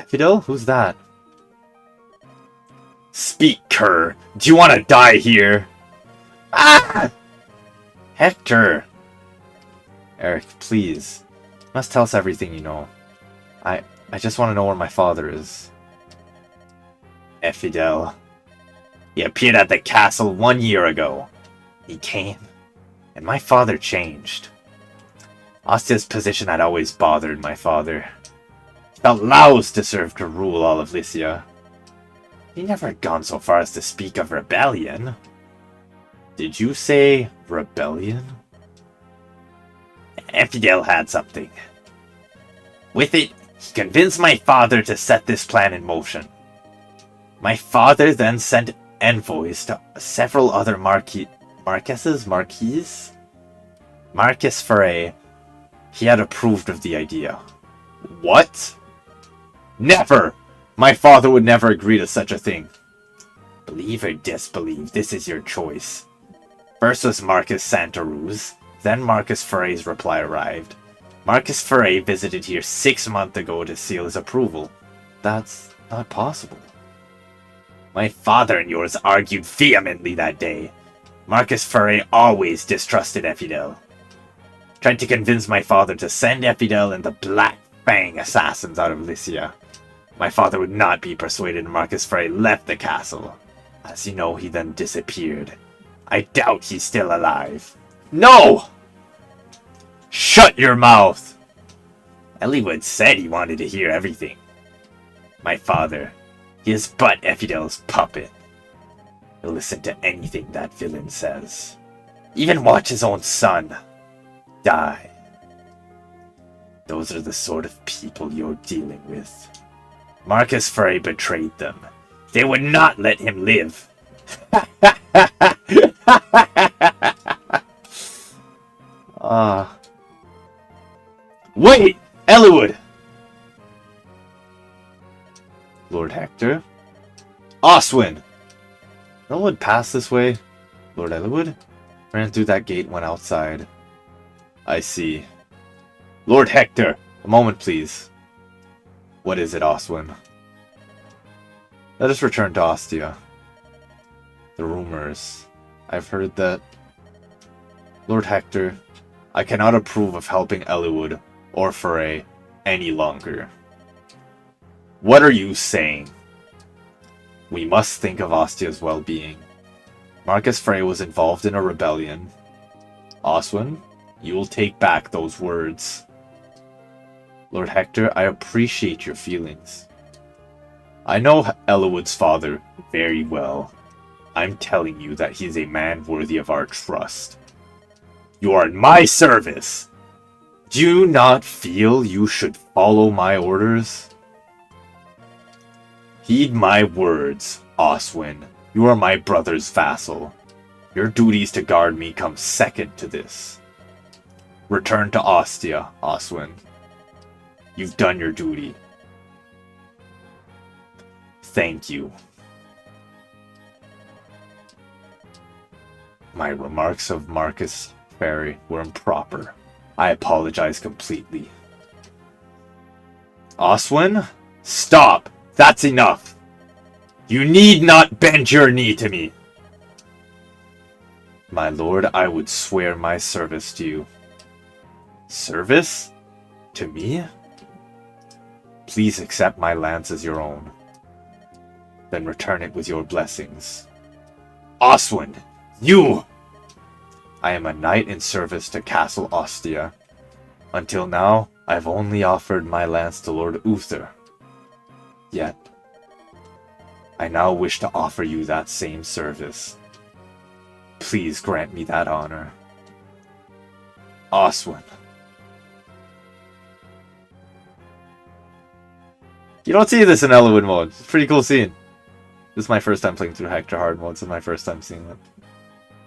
[SPEAKER 1] Fidel? Who's that?
[SPEAKER 3] Speak, cur. Do you want to die here? Ah!
[SPEAKER 1] Hector! Eric, please. You must tell us everything you know. I just want to know where my father is.
[SPEAKER 3] Effidel. He appeared at the castle 1 year ago. He came, and my father changed. Ostia's position had always bothered my father. He felt loused to serve to rule all of Lycia. He never had gone so far as to speak of rebellion.
[SPEAKER 1] Did you say rebellion?
[SPEAKER 3] Effidel had something. With it, he convinced my father to set this plan in motion. My father then sent envoys to several other Marquis Marcus Ferre. He had approved of the idea.
[SPEAKER 1] What? Never! My father would never agree to such a thing.
[SPEAKER 3] Believe or disbelieve, this is your choice. First was Marcus Santaruz, then Marcus Ferre's reply arrived. Marcus Ferre visited here 6 months ago to seal his approval.
[SPEAKER 1] That's not possible.
[SPEAKER 3] My father and yours argued vehemently that day. Marcus Ferre always distrusted Effidel. Tried to convince my father to send Effidel and the Black Fang assassins out of Lycia. My father would not be persuaded and Marcus Ferre left the castle. As you know, he then disappeared. I doubt he's still alive.
[SPEAKER 1] No!
[SPEAKER 3] Shut your mouth! Eliwood said he wanted to hear everything. My father, he is but Effidel's puppet. He'll listen to anything that villain says. Even watch his own son die. Those are the sort of people you're dealing with. Marcus Ferre betrayed them. They would not let him live.
[SPEAKER 1] Wait! Eliwood! Lord Hector? Oswin! Eliwood passed this way. Lord Eliwood? Ran through that gate, went outside. I see. Lord Hector! A moment, please. What is it, Oswin? Let us return to Ostia. The rumors. I've heard that... Lord Hector, I cannot approve of helping Eliwood or Ferre any longer. What are you saying? We must think of Ostia's well-being. Marcus Ferre was involved in a rebellion. Oswin, you will take back those words. Lord Hector, I appreciate your feelings. I know Eliwood's father very well. I'm telling you that he is a man worthy of our trust. You are in my service! Do you not feel you should follow my orders? Heed my words, Oswin. You are my brother's vassal. Your duties to guard me come second to this. Return to Ostia, Oswin. You've done your duty. Thank you. My remarks of Marcus Ferre were improper. I apologize completely. Oswin? Stop! That's enough! You need not bend your knee to me! My lord, I would swear my service to you. Service? To me? Please accept my lance as your own. Then return it with your blessings. Oswin! You! I am a knight in service to Castle Ostia. Until now, I have only offered my lance to Lord Uther. Yet, I now wish to offer you that same service. Please grant me that honor. Oswin. You don't see this in Elwood mode. It's a pretty cool scene. This is my first time playing through Hector hard mode, so my first time seeing it.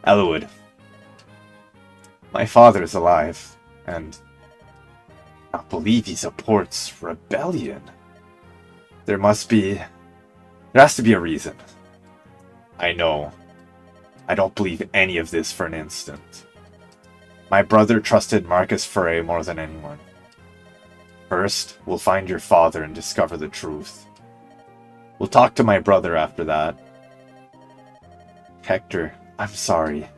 [SPEAKER 1] Elwood. My father is alive, and I don't believe he supports rebellion. There has to be a reason. I know. I don't believe any of this for an instant. My brother trusted Marcus Furre more than anyone. First, we'll find your father and discover the truth. We'll talk to my brother after that. Hector, I'm sorry.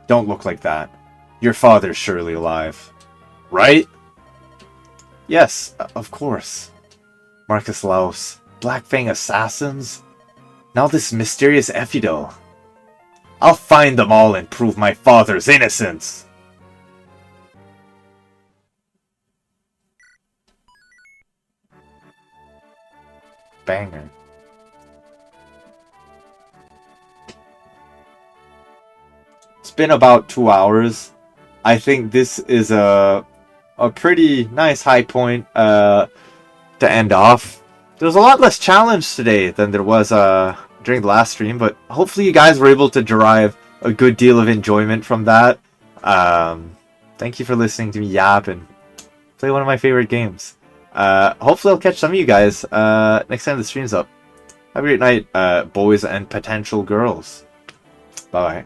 [SPEAKER 1] Don't look like that. Your father's surely alive. Right? Yes, of course. Marcus Laus, Black Fang assassins? Now this mysterious Effido. I'll find them all and prove my father's innocence! Banger. It's been about 2 hours. I think this is a pretty nice high point to end off. There's a lot less challenge today than there was during the last stream, but hopefully you guys were able to derive a good deal of enjoyment from that. Thank you for listening to me yap and play one of my favorite games. Hopefully I'll catch some of you guys next time the stream's up. Have a great night, boys and potential girls. Bye.